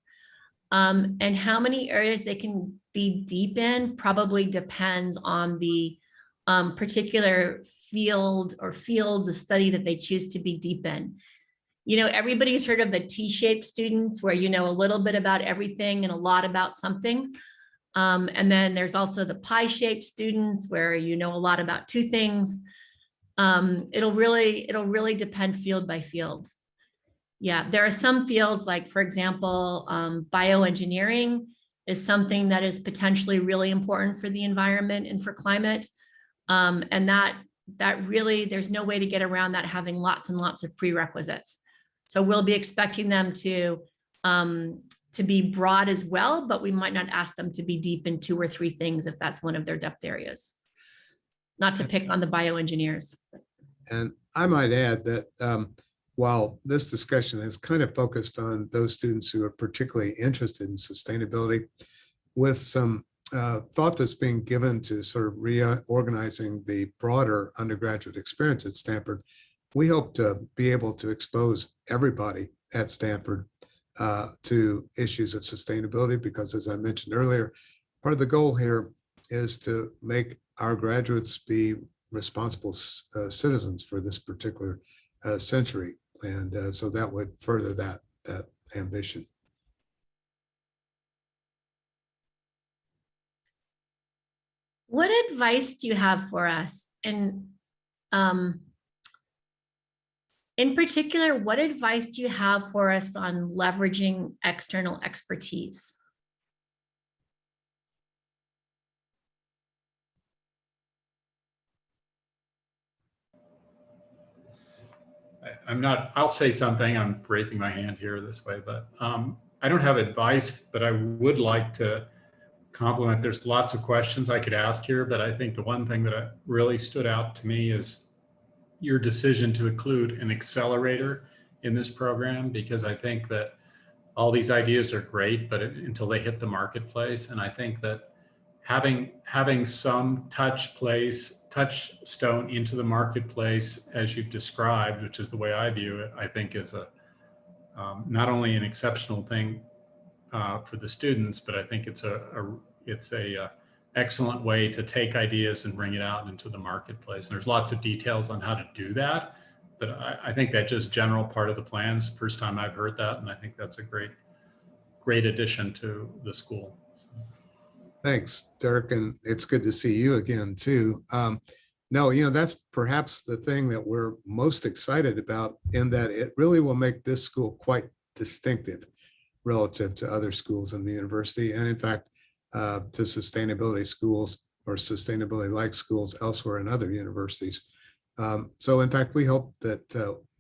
And how many areas they can be deep in probably depends on the particular field or fields of study that they choose to be deep in. Everybody's heard of the T-shaped students where you know a little bit about everything and a lot about something. And then there's also the pie-shaped students where you know a lot about 2 things. It'll really depend field by field. Yeah, there are some fields like, for example, bioengineering is something that is potentially really important for the environment and for climate. And that really, there's no way to get around that having lots and lots of prerequisites. So we'll be expecting them to be broad as well, but we might not ask them to be deep in 2 or 3 things if that's one of their depth areas. Not to pick on the bioengineers. And I might add that while this discussion has kind of focused on those students who are particularly interested in sustainability, with some thought that's being given to sort of reorganizing the broader undergraduate experience at Stanford, we hope to be able to expose everybody at Stanford to issues of sustainability, because as I mentioned earlier, part of the goal here is to make our graduates be responsible citizens for this particular century. And so that would further that ambition. What advice do you have for us? And in particular, what advice do you have for us on leveraging external expertise? I'll say something. I'm raising my hand here this way, but I don't have advice, but I would like to compliment. There's lots of questions I could ask here, but I think the one thing that really stood out to me is your decision to include an accelerator in this program, because I think that all these ideas are great, but until they hit the marketplace. And I think that having some touchstone into the marketplace, as you've described, which is the way I view it, I think is not only an exceptional thing for the students, but I think it's a excellent way to take ideas and bring it out into the marketplace. And there's lots of details on how to do that, but I think that just general part of the plan is the first time I've heard that, and I think that's a great great addition to the school. So. Thanks, Dirk, and it's good to see you again too. No, that's perhaps the thing that we're most excited about, in that it really will make this school quite distinctive relative to other schools in the university, and in fact, to sustainability schools or sustainability-like schools elsewhere in other universities. So in fact, we hope that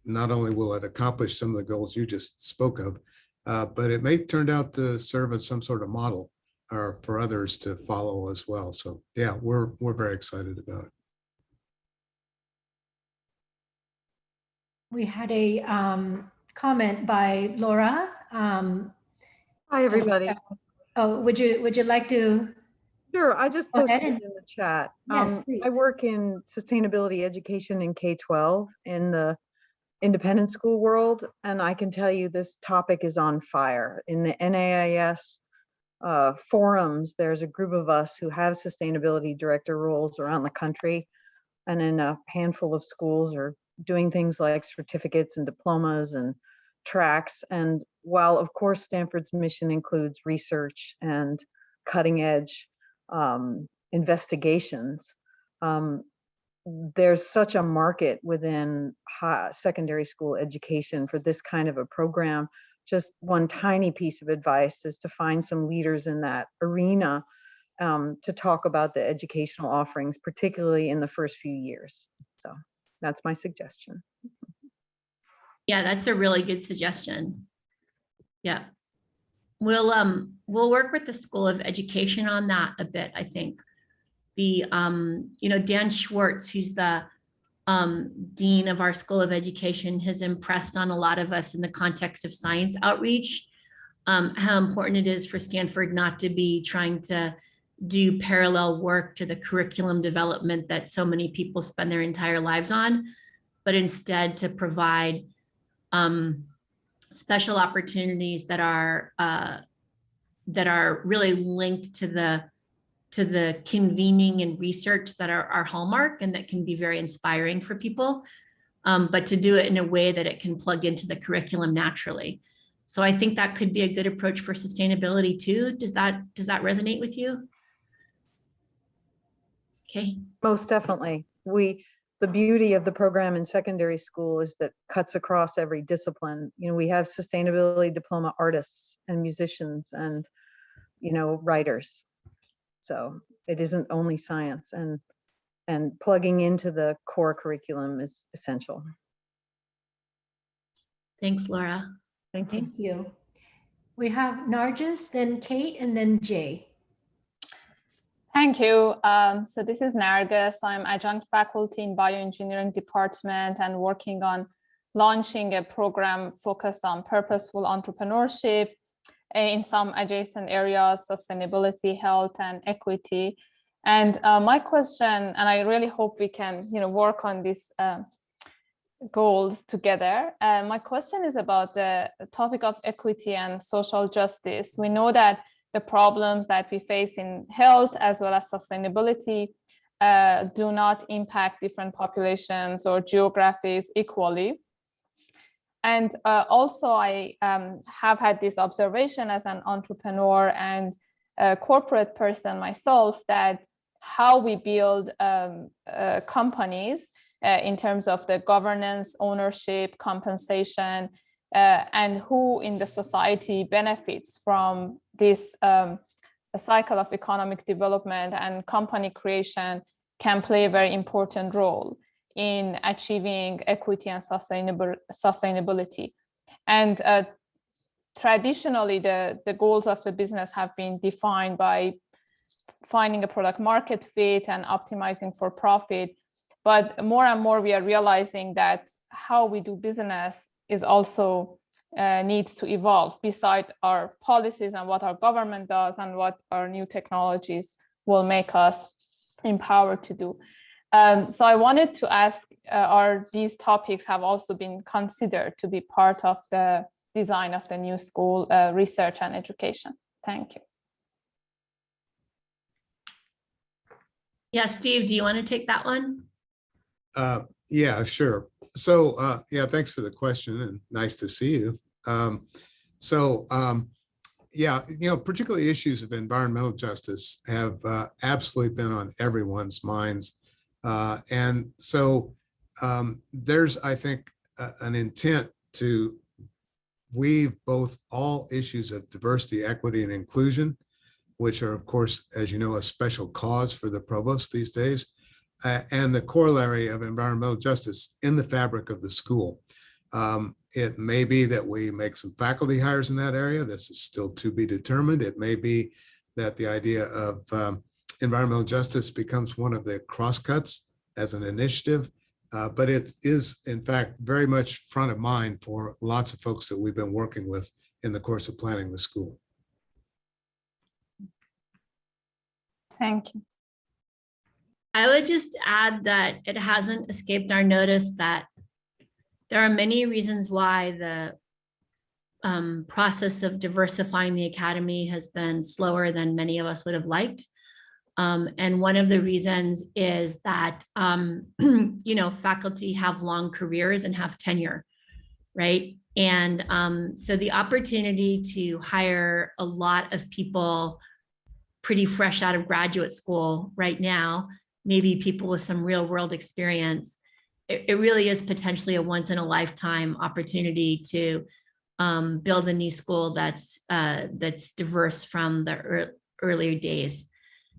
not only will it accomplish some of the goals you just spoke of, but it may turn out to serve as some sort of model for others to follow as well. So yeah, we're very excited about it. We had a comment by Laura. Hi, everybody. Oh, would you like to? Sure, I just Go posted ahead it in the chat. Yes, please. I work in sustainability education in K-12 in the independent school world, and I can tell you this topic is on fire. In the NAIS forums, there's a group of us who have sustainability director roles around the country, and in a handful of schools are doing things like certificates and diplomas and tracks. And while of course Stanford's mission includes research and cutting edge investigations, there's such a market within secondary school education for this kind of a program. Just one tiny piece of advice is to find some leaders in that arena to talk about the educational offerings, particularly in the first few years. So that's my suggestion. Yeah, that's a really good suggestion. Yeah. We'll work with the School of Education on that a bit, I think. The, Dan Schwartz, who's the dean of our School of Education, has impressed on a lot of us in the context of science outreach, how important it is for Stanford not to be trying to do parallel work to the curriculum development that so many people spend their entire lives on, but instead to provide special opportunities that are really linked to the convening and research that are our hallmark and that can be very inspiring for people, but to do it in a way that it can plug into the curriculum naturally. So I think that could be a good approach for sustainability too. Does that resonate with you? Okay. Most definitely. The beauty of the program in secondary school is that cuts across every discipline. We have sustainability diploma artists and musicians and, writers. So it isn't only science, and plugging into the core curriculum is essential. Thanks, Laura. Thank you. Thank you. We have Nargis, then Kate, and then Jay. Thank you. So this is Nargis. I'm adjunct faculty in bioengineering department and working on launching a program focused on purposeful entrepreneurship in some adjacent areas, sustainability, health, and equity. And my question, and I really hope we can, work on these goals together. My question is about the topic of equity and social justice. We know that the problems that we face in health as well as sustainability do not impact different populations or geographies equally. And also I have had this observation as an entrepreneur and a corporate person myself, that how we build companies in terms of the governance, ownership, compensation, and who in the society benefits from this cycle of economic development and company creation can play a very important role in achieving equity and sustainability. And traditionally, the goals of the business have been defined by finding a product market fit and optimizing for profit. But more and more, we are realizing that how we do business is also needs to evolve beside our policies and what our government does and what our new technologies will make us empowered to do. So I wanted to ask, are these topics have also been considered to be part of the design of the new school research and education? Thank you. Yeah, Steve, do you want to take that one? Yeah, sure. So yeah, thanks for the question and nice to see you. Yeah, particularly issues of environmental justice have absolutely been on everyone's minds. And so there's, I think, an intent to weave both all issues of diversity, equity, and inclusion, which are, of course, as you know, a special cause for the provost these days, and the corollary of environmental justice in the fabric of the school. It may be that we make some faculty hires in that area. This is still to be determined. It may be that the idea of environmental justice becomes one of the crosscuts as an initiative, but it is, in fact, very much front of mind for lots of folks that we've been working with in the course of planning the school. Thank you. I would just add that it hasn't escaped our notice that there are many reasons why the process of diversifying the academy has been slower than many of us would have liked. And one of the reasons is that, faculty have long careers and have tenure, right? And so the opportunity to hire a lot of people pretty fresh out of graduate school right now, maybe people with some real world experience, it really is potentially a once in a lifetime opportunity to build a new school that's diverse from the earlier days.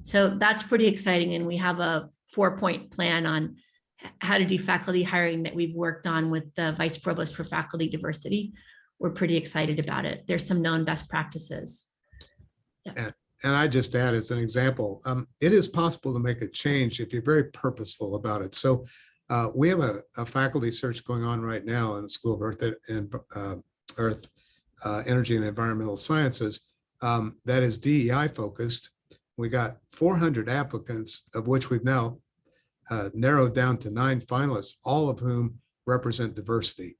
So that's pretty exciting. And we have a 4-point plan on how to do faculty hiring that we've worked on with the Vice Provost for Faculty Diversity. We're pretty excited about it. There's some known best practices. Yeah. And I just add as an example, it is possible to make a change if you're very purposeful about it. So we have a faculty search going on right now in the School of Earth, Energy and Environmental Sciences that is DEI focused. We got 400 applicants, of which we've now narrowed down to 9 finalists, all of whom represent diversity.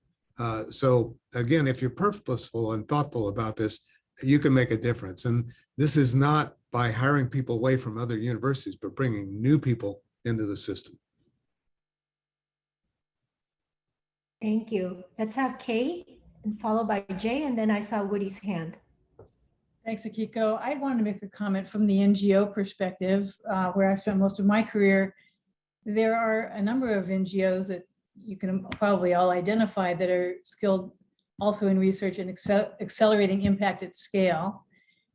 So again, if you're purposeful and thoughtful about this, you can make a difference. And this is not by hiring people away from other universities, but bringing new people into the system. Thank you. Let's have Kay, and followed by Jay, and then I saw Woody's hand. Thanks, Akiko. I wanted to make a comment from the NGO perspective, where I spent most of my career. There are a number of NGOs that you can probably all identify that are skilled also in research and accelerating impact at scale,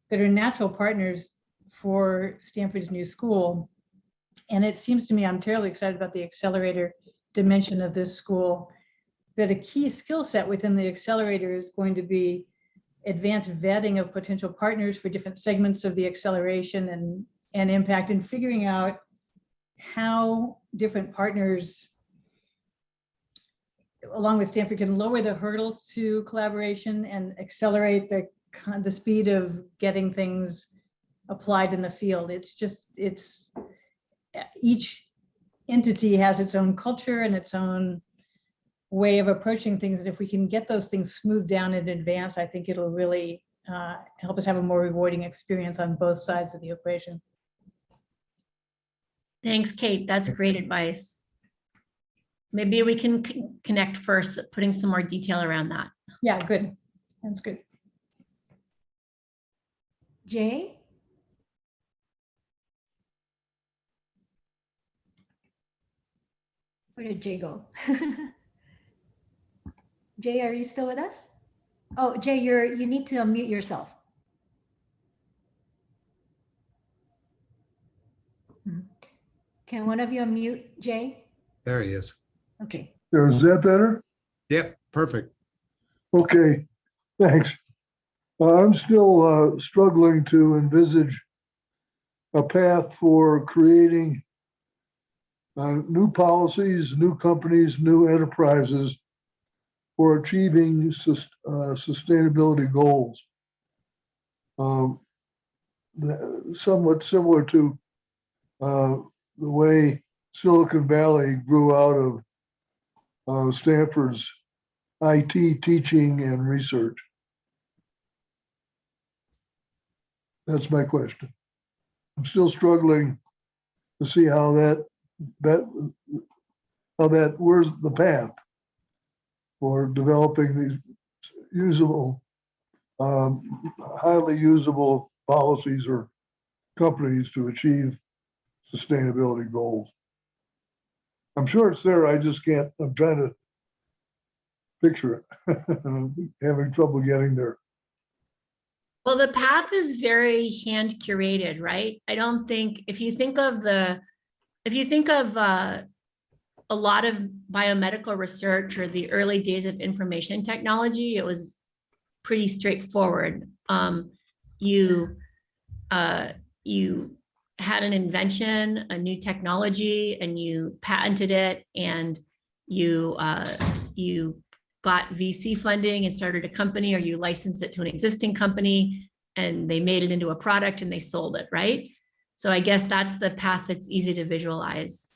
that are natural partners for Stanford's new school. And it seems to me, I'm terribly excited about the accelerator dimension of this school, that a key skill set within the accelerator is going to be advanced vetting of potential partners for different segments of the acceleration and impact, and figuring out how different partners along with Stanford can lower the hurdles to collaboration and accelerate the speed of getting things applied in the field. It's each entity has its own culture and its own way of approaching things. And if we can get those things smoothed down in advance, I think it'll really help us have a more rewarding experience on both sides of the equation. Thanks, Kate. That's great advice. Maybe we can connect first, putting some more detail around that. Yeah, good. That's good. Jay? Where did Jay go? Jay, are you still with us? Oh, Jay, you need to unmute yourself. Can one of you unmute Jay? There he is. Okay. Is that better? Yep, perfect. Okay, thanks. I'm still struggling to envisage a path for creating new policies, new companies, new enterprises for achieving sustainability goals. Somewhat similar to the way Silicon Valley grew out of Stanford's IT teaching and research. That's my question. I'm still struggling to see how where's the path for developing these usable highly usable policies or companies to achieve sustainability goals. I'm sure it's there. I just can't, I'm trying to picture it. I'm having trouble getting there. Well, the path is very hand curated, right? I don't think, if you think of a lot of biomedical research or the early days of information technology, it was pretty straightforward. You had an invention, a new technology, and you patented it, and you got VC funding and started a company, or you licensed it to an existing company and they made it into a product and they sold it, right? So I guess that's the path that's easy to visualize.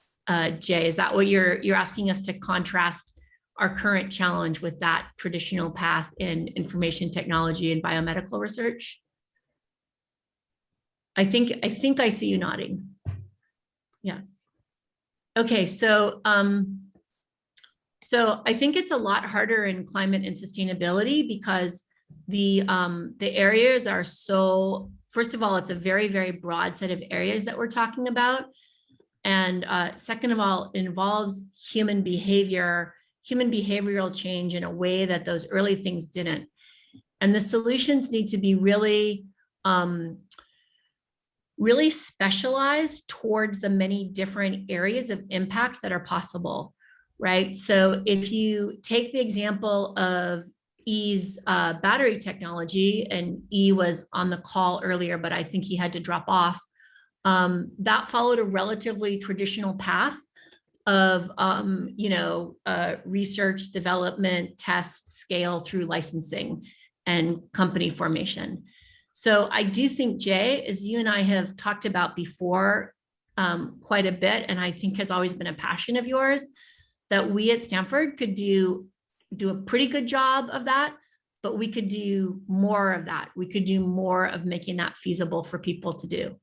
Jay, is that what you're asking us to contrast our current challenge with that traditional path in information technology and biomedical research? I think I see you nodding. Yeah. Okay, so I think it's a lot harder in climate and sustainability because the areas are so, first of all, it's a very, very broad set of areas that we're talking about. And second of all, it involves human behavior, human behavioral change in a way that those early things didn't. And the solutions need to be really, really specialized towards the many different areas of impact that are possible, right? So if you take the example of E's battery technology, and E was on the call earlier, but I think he had to drop off. That followed a relatively traditional path of, research, development, test, scale through licensing and company formation. So I do think, Jay, as you and I have talked about before quite a bit, and I think has always been a passion of yours, that we at Stanford could do a pretty good job of that, but we could do more of that. We could do more of making that feasible for people to do,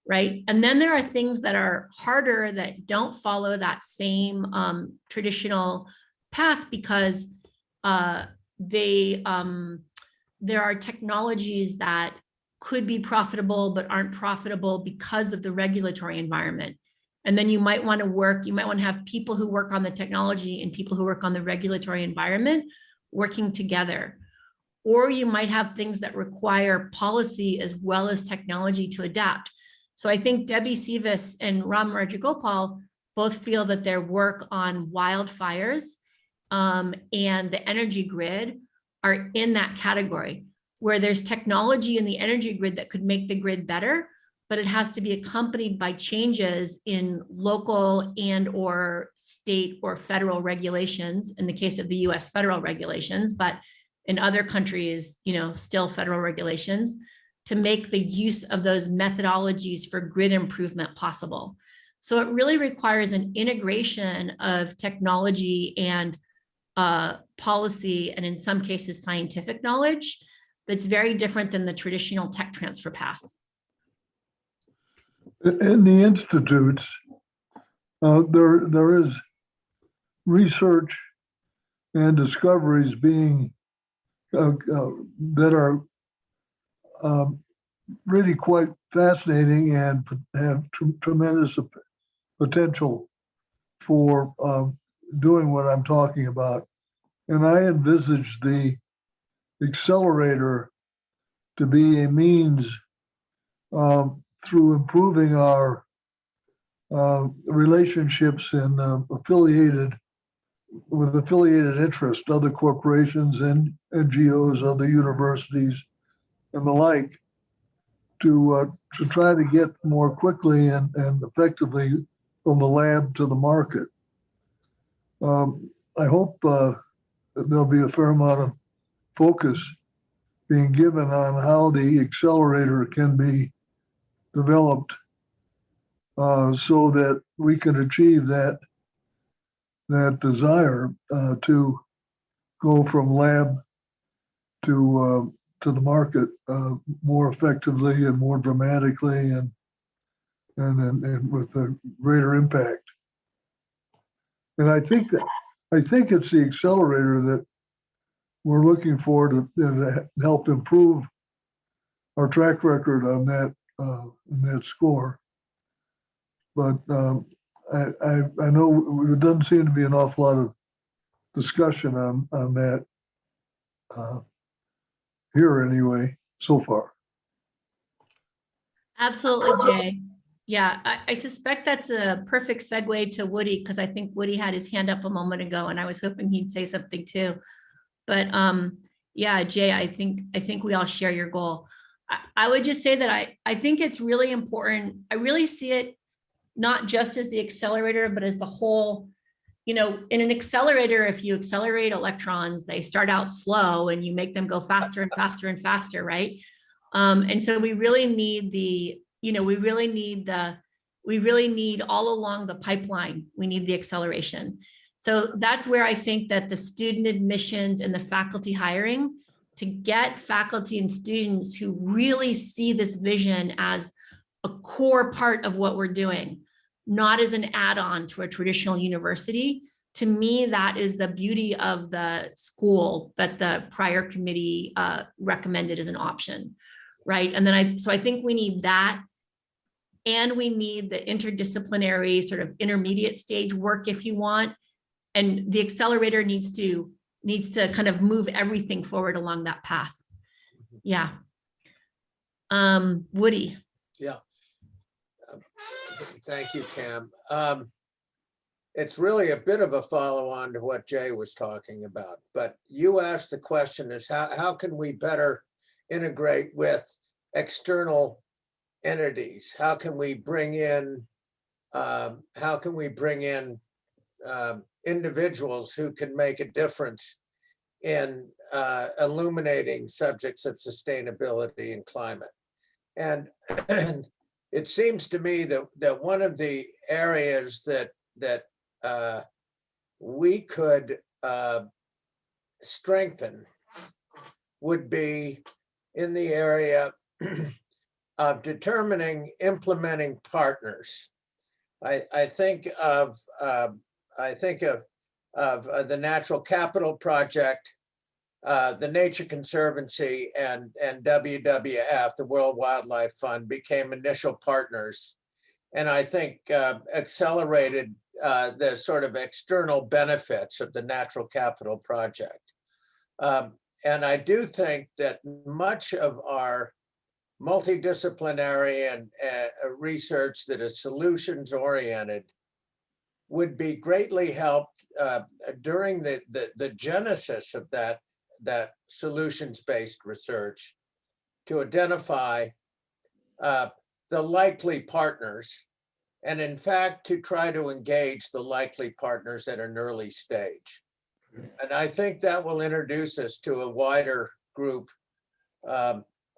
right? And then there are things that are harder that don't follow that same traditional path because there are technologies that could be profitable but aren't profitable because of the regulatory environment. And then you might want to have people who work on the technology and people who work on the regulatory environment working together. Or you might have things that require policy as well as technology to adapt. So I think Debbie Sivas and Ram Rajagopal both feel that their work on wildfires and the energy grid are in that category, where there's technology in the energy grid that could make the grid better, but it has to be accompanied by changes in local and or state or federal regulations, in the case of the US federal regulations, but in other countries, still federal regulations, to make the use of those methodologies for grid improvement possible. So it really requires an integration of technology and policy, and in some cases, scientific knowledge that's very different than the traditional tech transfer path. In the institutes, there is research and discoveries being that are really quite fascinating and have tremendous potential for doing what I'm talking about. And I envisage the Accelerator to be a means through improving our relationships and affiliated interests, other corporations and NGOs, other universities, and the like, to try to get more quickly and effectively from the lab to the market. I hope there'll be a fair amount of focus being given on how the accelerator can be developed so that we can achieve that desire to go from lab to the market more effectively and more dramatically and with a greater impact. And I think it's the accelerator that we're looking forward to help improve our track record on that score. But I know there doesn't seem to be an awful lot of discussion on that here anyway so far. Absolutely, Jay. Yeah, I suspect that's a perfect segue to Woody, because I think Woody had his hand up a moment ago and I was hoping he'd say something too. But yeah, Jay, I think we all share your goal. I would just say that I think it's really important. I really see it not just as the accelerator, but as the whole, you know, in an accelerator, if you accelerate electrons, they start out slow and you make them go faster and faster and faster, right? And so we really need the, you know, we really need all along the pipeline, we need the acceleration. So that's where I think that the student admissions and the faculty hiring, to get faculty and students who really see this vision as a core part of what we're doing, not as an add-on to a traditional university. To me, that is the beauty of the school that the prior committee recommended as an option, right? And then so I think we need that, and we need the interdisciplinary sort of intermediate stage work if you want. And the accelerator needs to kind of move everything forward along that path. Yeah. Woody. Yeah. Thank you, Cam. It's really a bit of a follow-on to what Jay was talking about, but you asked the question is how can we better integrate with external entities? How can we bring in individuals who can make a difference in illuminating subjects of sustainability and climate? And it seems to me that one of the areas that we could strengthen would be in the area of determining implementing partners. I think of the Natural Capital Project, the Nature Conservancy, and WWF, the World Wildlife Fund, became initial partners, and I think accelerated the sort of external benefits of the Natural Capital Project. And I do think that much of our multidisciplinary and research that is solutions oriented would be greatly helped during the genesis of that solutions-based research to identify the likely partners, and in fact to try to engage the likely partners at an early stage. And I think that will introduce us to a wider group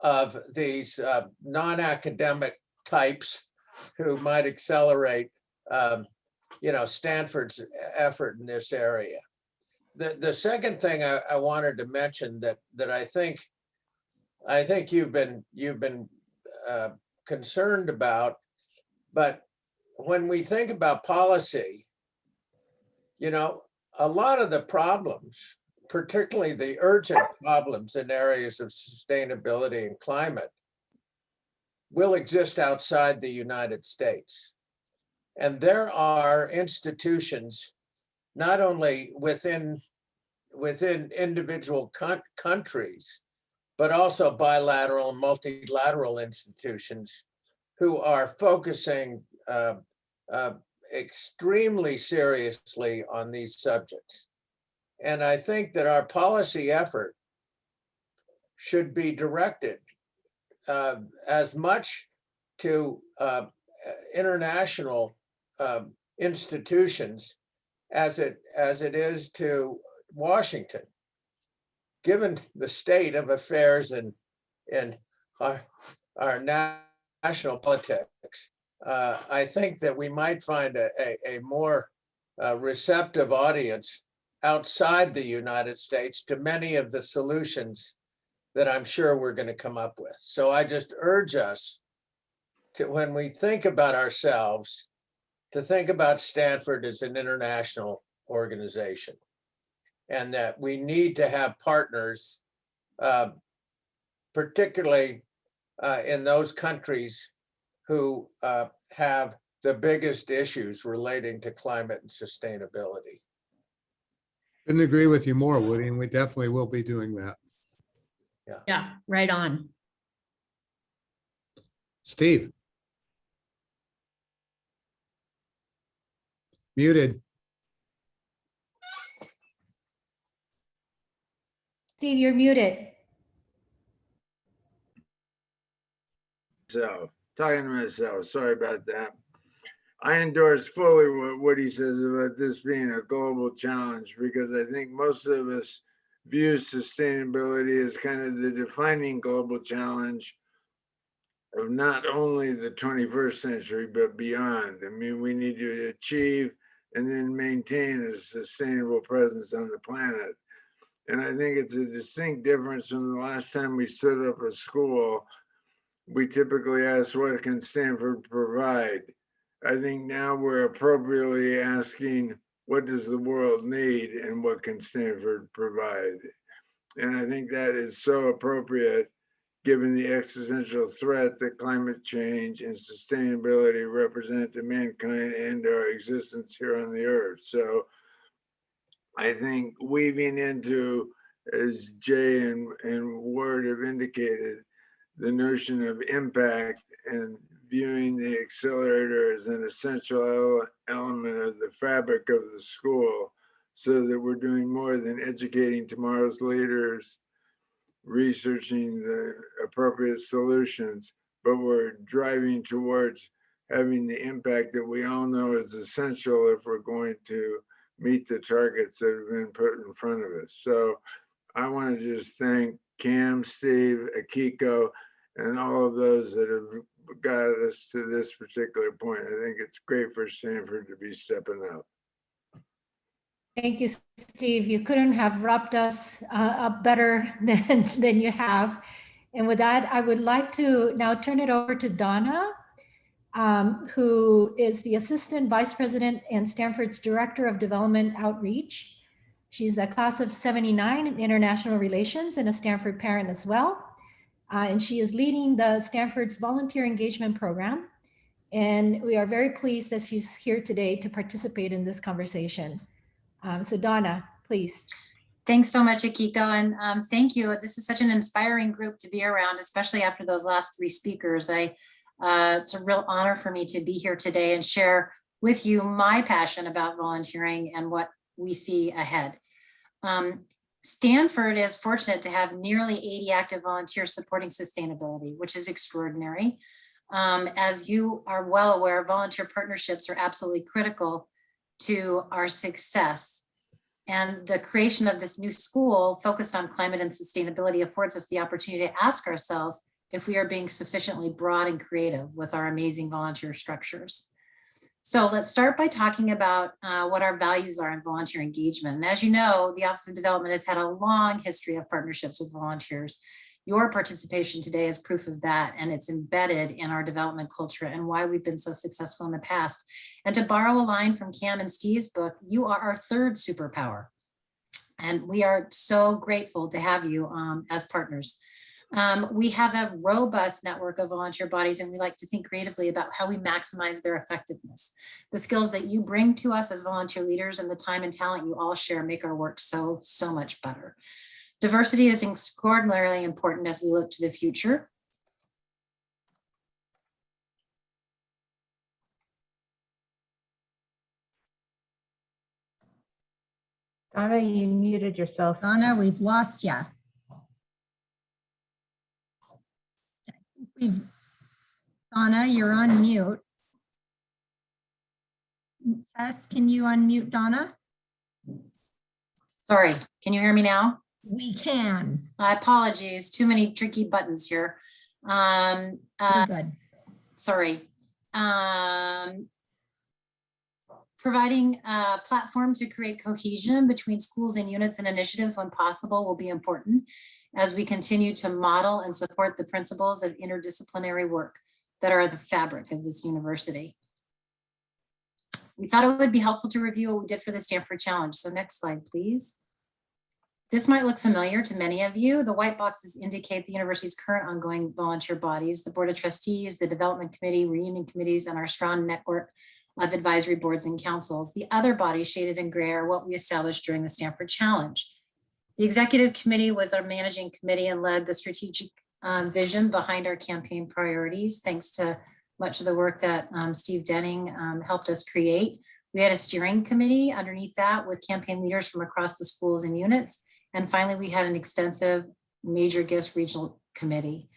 of these non-academic types who might accelerate Stanford's effort in this area. The second thing I wanted to mention that I think you've been concerned about, but when we think about policy, a lot of the problems, particularly the urgent problems in areas of sustainability and climate, will exist outside the United States. And there are institutions, not only within individual countries, but also bilateral and multilateral institutions who are focusing extremely seriously on these subjects. And I think that our policy effort should be directed as much to international institutions as it is to Washington, given the state of affairs in our national politics. I think that we might find a more receptive audience outside the United States to many of the solutions that I'm sure we're going to come up with. So I just urge us to, when we think about ourselves, to think about Stanford as an international organization. and that we need to have partners, particularly in those countries who have the biggest issues relating to climate and sustainability. Couldn't agree with you more, Woody, and we definitely will be doing that. Yeah, right on. Steve. Muted. Steve, you're muted. So, talking to myself, sorry about that. I endorse fully what he says about this being a global challenge, because I think most of us view sustainability as kind of the defining global challenge of not only the 21st century, but beyond. I mean, we need to achieve and then maintain a sustainable presence on the planet. And I think it's a distinct difference from the last time we stood up a school. We typically ask, what can Stanford provide? I think now we're appropriately asking, what does the world need and what can Stanford provide? And I think that is so appropriate given the existential threat that climate change and sustainability represent to mankind and our existence here on the earth. So I think weaving into, as Jay and Ward have indicated, the notion of impact and viewing the accelerator as an essential element of the fabric of the school, so that we're doing more than educating tomorrow's leaders, researching the appropriate solutions, but we're driving towards having the impact that we all know is essential if we're going to meet the targets that have been put in front of us. So I want to just thank Cam, Steve, Akiko, and all of those that have got us to this particular point. I think it's great for Stanford to be stepping up. Thank you, Steve. You couldn't have wrapped us up better than you have. And with that, I would like to now turn it over to Donna, who is the Assistant Vice President and Stanford's Director of Development Outreach. She's a class of 79 in international relations and a Stanford parent as well. And she is leading the Stanford's volunteer engagement program. And we are very pleased that she's here today to participate in this conversation. So Donna, please. Thanks so much, Akiko, and thank you. This is such an inspiring group to be around, especially after those last three speakers. It's a real honor for me to be here today and share with you my passion about volunteering and what we see ahead. Stanford is fortunate to have nearly 80 active volunteers supporting sustainability, which is extraordinary. As you are well aware, volunteer partnerships are absolutely critical to our success. And the creation of this new school focused on climate and sustainability affords us the opportunity to ask ourselves if we are being sufficiently broad and creative with our amazing volunteer structures. So let's start by talking about what our values are in volunteer engagement. And as you know, the Office of Development has had a long history of partnerships with volunteers. Your participation today is proof of that, and it's embedded in our development culture and why we've been so successful in the past. And to borrow a line from Cam and Steve's book, you are our third superpower. And we are so grateful to have you as partners. We have a robust network of volunteer bodies, and we like to think creatively about how we maximize their effectiveness. The skills that you bring to us as volunteer leaders and the time and talent you all share make our work so much better. Diversity is extraordinarily important as we look to the future. Donna, you muted yourself. Donna, we've lost you. Donna, you're on mute. Tess, can you unmute Donna? Sorry, can you hear me now? We can. Apologies, too many tricky buttons here. You're good. Sorry. Providing a platform to create cohesion between schools and units and initiatives when possible will be important as we continue to model and support the principles of interdisciplinary work that are the fabric of this university. We thought it would be helpful to review what we did for the Stanford Challenge. So next slide, please. This might look familiar to many of you. The white boxes indicate the university's current ongoing volunteer bodies, the Board of Trustees, the Development Committee, reunion committees, and our strong network of advisory boards and councils. The other bodies shaded in gray are what we established during the Stanford Challenge. The Executive Committee was our managing committee and led the strategic vision behind our campaign priorities, thanks to much of the work that Steve Denning helped us create. We had a steering committee underneath that with campaign leaders from across the schools and units. And finally, we had an extensive major gifts regional committee.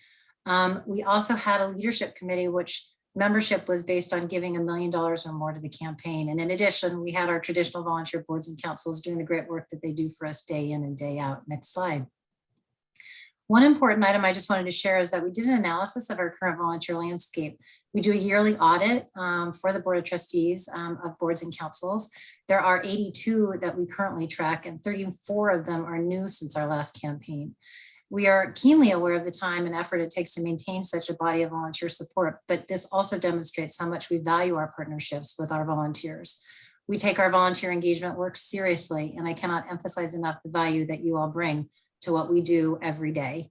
We also had a leadership committee, which membership was based on giving $1 million or more to the campaign. And in addition, we had our traditional volunteer boards and councils doing the great work that they do for us day in and day out. Next slide. One important item I just wanted to share is that we did an analysis of our current volunteer landscape. We do a yearly audit for the Board of Trustees of boards and councils. There are 82 that we currently track, and 34 of them are new since our last campaign. We are keenly aware of the time and effort it takes to maintain such a body of volunteer support, but this also demonstrates how much we value our partnerships with our volunteers. We take our volunteer engagement work seriously, and I cannot emphasize enough the value that you all bring to what we do every day.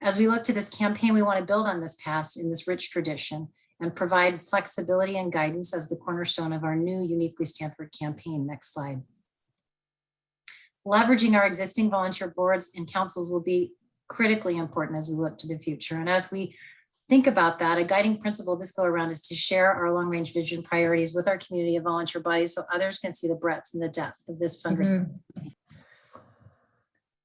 As we look to this campaign, we want to build on this past in this rich tradition and provide flexibility and guidance as the cornerstone of our new Uniquely Stanford campaign. Next slide. Leveraging our existing volunteer boards and councils will be critically important as we look to the future. And as we think about that, a guiding principle this go around is to share our long-range vision priorities with our community of volunteer bodies so others can see the breadth and the depth of this fundraising.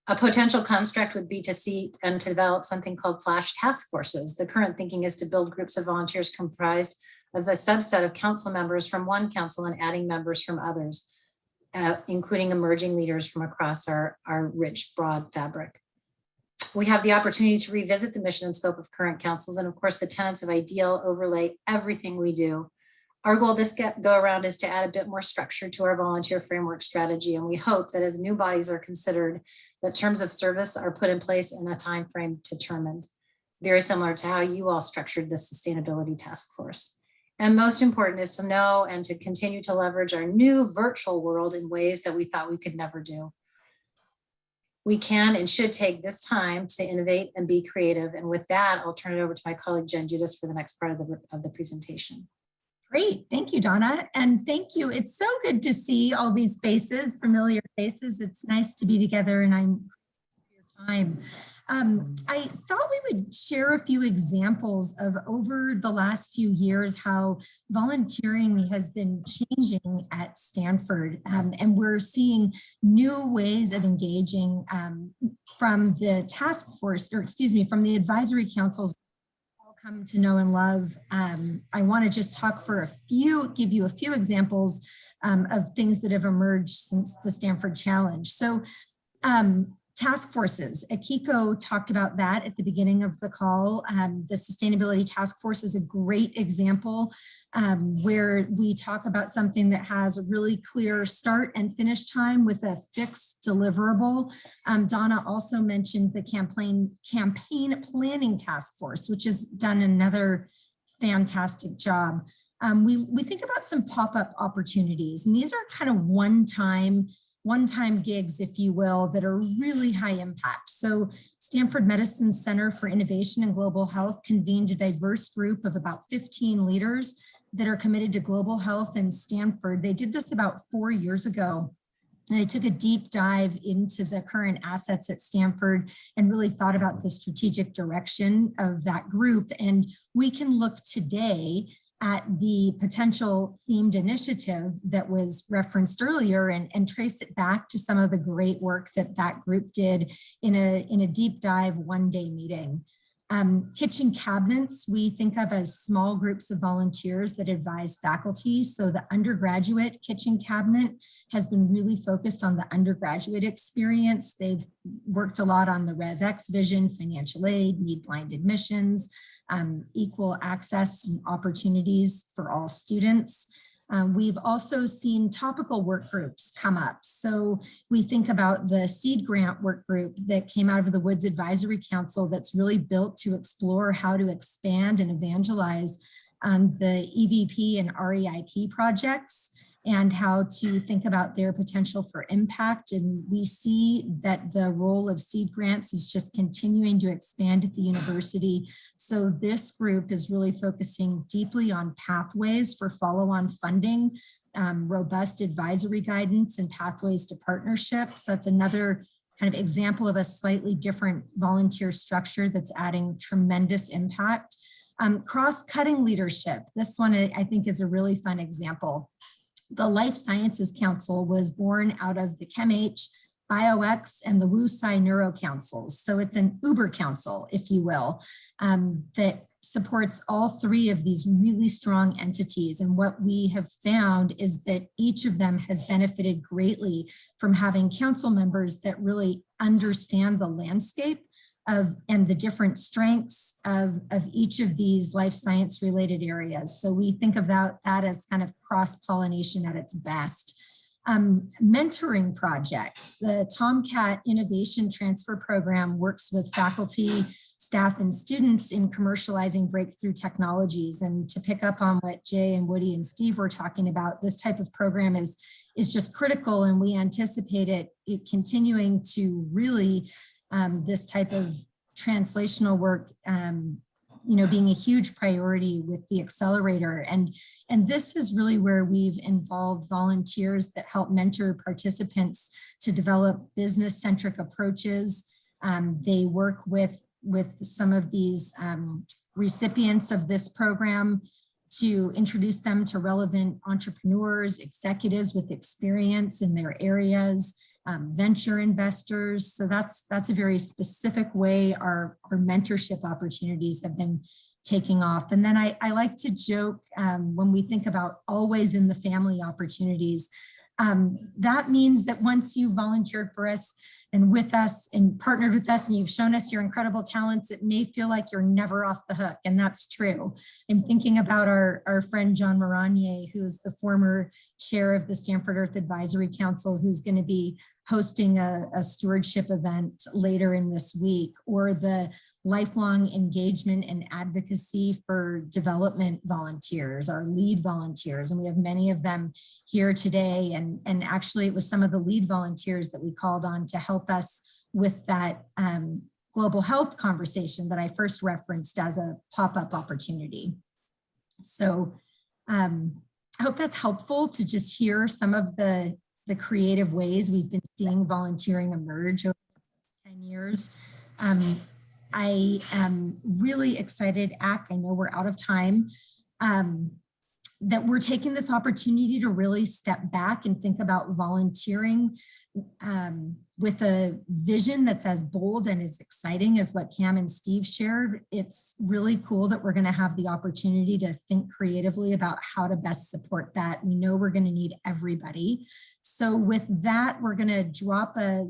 A potential construct would be to see and to develop something called flash task forces. The current thinking is to build groups of volunteers comprised of a subset of council members from one council and adding members from others, including emerging leaders from across our rich, broad fabric. We have the opportunity to revisit the mission and scope of current councils, and of course, the tenets of IDEAL overlay everything we do. Our goal this go around is to add a bit more structure to our volunteer framework strategy, and we hope that as new bodies are considered, that terms of service are put in place in a time frame determined, very similar to how you all structured the sustainability task force. And most important is to know and to continue to leverage our new virtual world in ways that we thought we could never do. We can and should take this time to innovate and be creative. And with that, I'll turn it over to my colleague, Jen Judas, for the next part of the presentation. Great. Thank you, Donna. And thank you. It's so good to see all these faces, familiar faces. It's nice to be together, and I'm grateful for your time. I thought we would share a few examples of over the last few years how volunteering has been changing at Stanford. And we're seeing new ways of engaging from the task force, or excuse me, from the advisory councils come to know and love. I want to just talk for give you a few examples of things that have emerged since the Stanford Challenge. So task forces, Akiko talked about that at the beginning of the call. The Sustainability Task Force is a great example where we talk about something that has a really clear start and finish time with a fixed deliverable. Donna also mentioned the campaign planning task force, which has done another fantastic job. We think about some pop-up opportunities, and these are kind of one-time gigs, if you will, that are really high impact. So Stanford Medicine Center for Innovation and Global Health convened a diverse group of about 15 leaders that are committed to global health in Stanford. They did this about 4 years ago. And they took a deep dive into the current assets at Stanford and really thought about the strategic direction of that group. And we can look today at the potential themed initiative that was referenced earlier and trace it back to some of the great work that group did in a deep dive one-day meeting. Kitchen cabinets, we think of as small groups of volunteers that advise faculty. So the undergraduate kitchen cabinet has been really focused on the undergraduate experience. They've worked a lot on the ResX vision, financial aid, need-blind admissions, equal access and opportunities for all students. We've also seen topical work groups come up. So we think about the seed grant work group that came out of the Woods Advisory Council that's really built to explore how to expand and evangelize the EVP and REIP projects. and how to think about their potential for impact. And we see that the role of seed grants is just continuing to expand at the university. So this group is really focusing deeply on pathways for follow-on funding, robust advisory guidance, and pathways to partnerships. That's another kind of example of a slightly different volunteer structure that's adding tremendous impact. Cross-cutting leadership. This one I think is a really fun example. The Life Sciences Council was born out of the ChemH, BioX, and the WuSci Neuro Councils. So it's an Uber council, if you will, that supports all three of these really strong entities. And what we have found is that each of them has benefited greatly from having council members that really understand the landscape and the different strengths of each of these life science related areas. So we think about that as kind of cross-pollination at its best. Mentoring projects. The Tomcat Innovation Transfer Program works with faculty, staff, and students in commercializing breakthrough technologies. And to pick up on what Jay and Woody and Steve were talking about, this type of program is just critical, and we anticipate it continuing to really this type of translational work being a huge priority with the Accelerator. And this is really where we've involved volunteers that help mentor participants to develop business-centric approaches. They work with some of these recipients of this program to introduce them to relevant entrepreneurs, executives with experience in their areas, venture investors. So that's a very specific way our mentorship opportunities have been taking off. And then I like to joke when we think about always in the family opportunities, that means that once you volunteered for us and with us and partnered with us and you've shown us your incredible talents, it may feel like you're never off the hook. And that's true. I'm thinking about our friend John Moranier, who's the former chair of the Stanford Earth Advisory Council, who's going to be hosting a stewardship event later in this week, or the lifelong engagement and advocacy for development volunteers, our lead volunteers. And we have many of them here today. And actually it was some of the lead volunteers that we called on to help us with that global health conversation that I first referenced as a pop-up opportunity. So I hope that's helpful to just hear some of the creative ways we've been seeing volunteering emerge over 10 years. I am really excited, I know we're out of time, that we're taking this opportunity to really step back and think about volunteering with a vision that's as bold and as exciting as what Cam and Steve shared. It's really cool that we're going to have the opportunity to think creatively about how to best support that. We know we're going to need everybody. So with that, we're going to drop a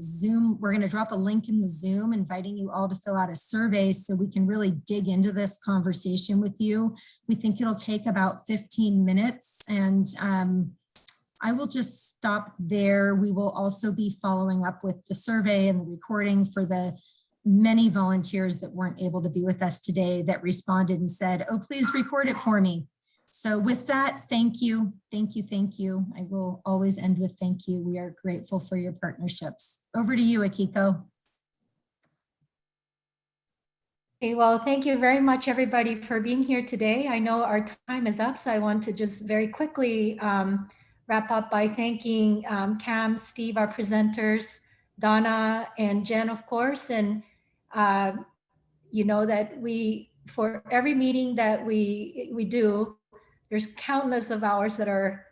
link in the Zoom, inviting you all to fill out a survey so we can really dig into this conversation with you. We think it'll take about 15 minutes, and I will just stop there. We will also be following up with the survey and the recording for the many volunteers that weren't able to be with us today that responded and said, oh, please record it for me. So with that, thank you, thank you, thank you. I will always end with thank you. We are grateful for your partnerships. Over to you, Akiko. Okay, well, thank you very much, everybody, for being here today. I know our time is up, so I want to just very quickly wrap up by thanking Cam, Steve, our presenters, Donna, and Jen, of course. And you know that for every meeting that we do, there's countless of hours that are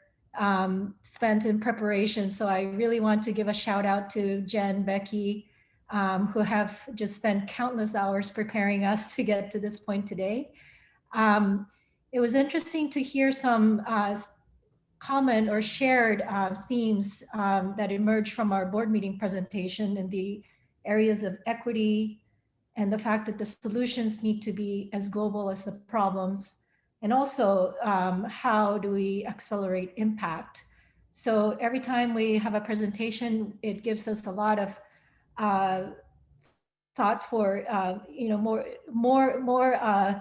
spent in preparation. So I really want to give a shout out to Jen, Becky, who have just spent countless hours preparing us to get to this point today. It was interesting to hear some common or shared themes that emerged from our board meeting presentation in the areas of equity and the fact that the solutions need to be as global as the problems, and also how do we accelerate impact. So every time we have a presentation, it gives us a lot of thought for more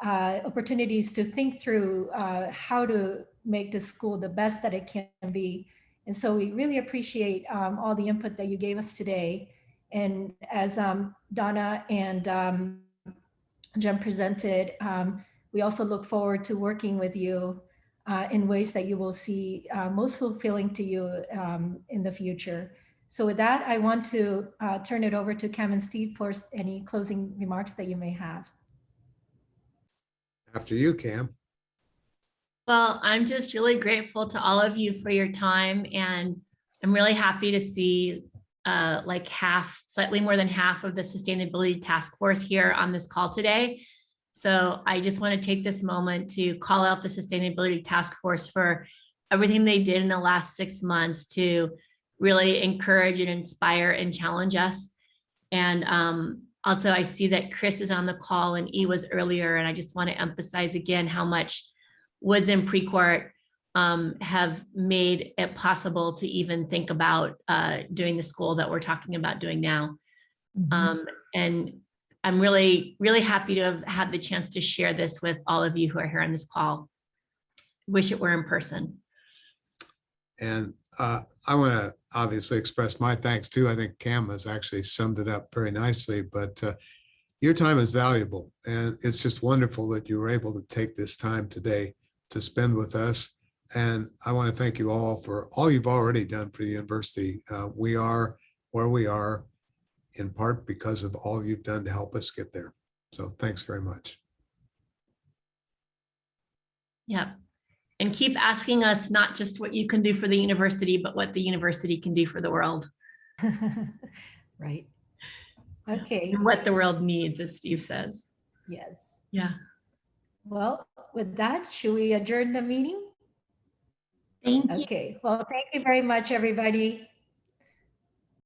opportunities to think through how to make the school the best that it can be. And so we really appreciate all the input that you gave us today. And as Donna and Jen presented, we also look forward to working with you in ways that you will see most fulfilling to you in the future. So with that, I want to turn it over to Cam and Steve for any closing remarks that you may have. After you, Cam. Well, I'm just really grateful to all of you for your time, and I'm really happy to see like slightly more than half of the sustainability task force here on this call today. So I just want to take this moment to call out the sustainability task force for everything they did in the last 6 months to really encourage and inspire and challenge us. And also I see that Chris is on the call and E was earlier, and I just want to emphasize again how much Woods and Precourt have made it possible to even think about doing the school that we're talking about doing now. And I'm really, really happy to have had the chance to share this with all of you who are here on this call. Wish it were in person. And I want to obviously express my thanks too. I think Cam has actually summed it up very nicely, but your time is valuable. And it's just wonderful that you were able to take this time today to spend with us. And I want to thank you all for all you've already done for the university. We are where we are in part because of all you've done to help us get there. So thanks very much. Yeah. And keep asking us not just what you can do for the university, but what the university can do for the world. Right. Okay. And what the world needs, as Steve says. Yes. Yeah. Well, with that, should we adjourn the meeting? Thank you. Okay. Well, thank you very much, everybody.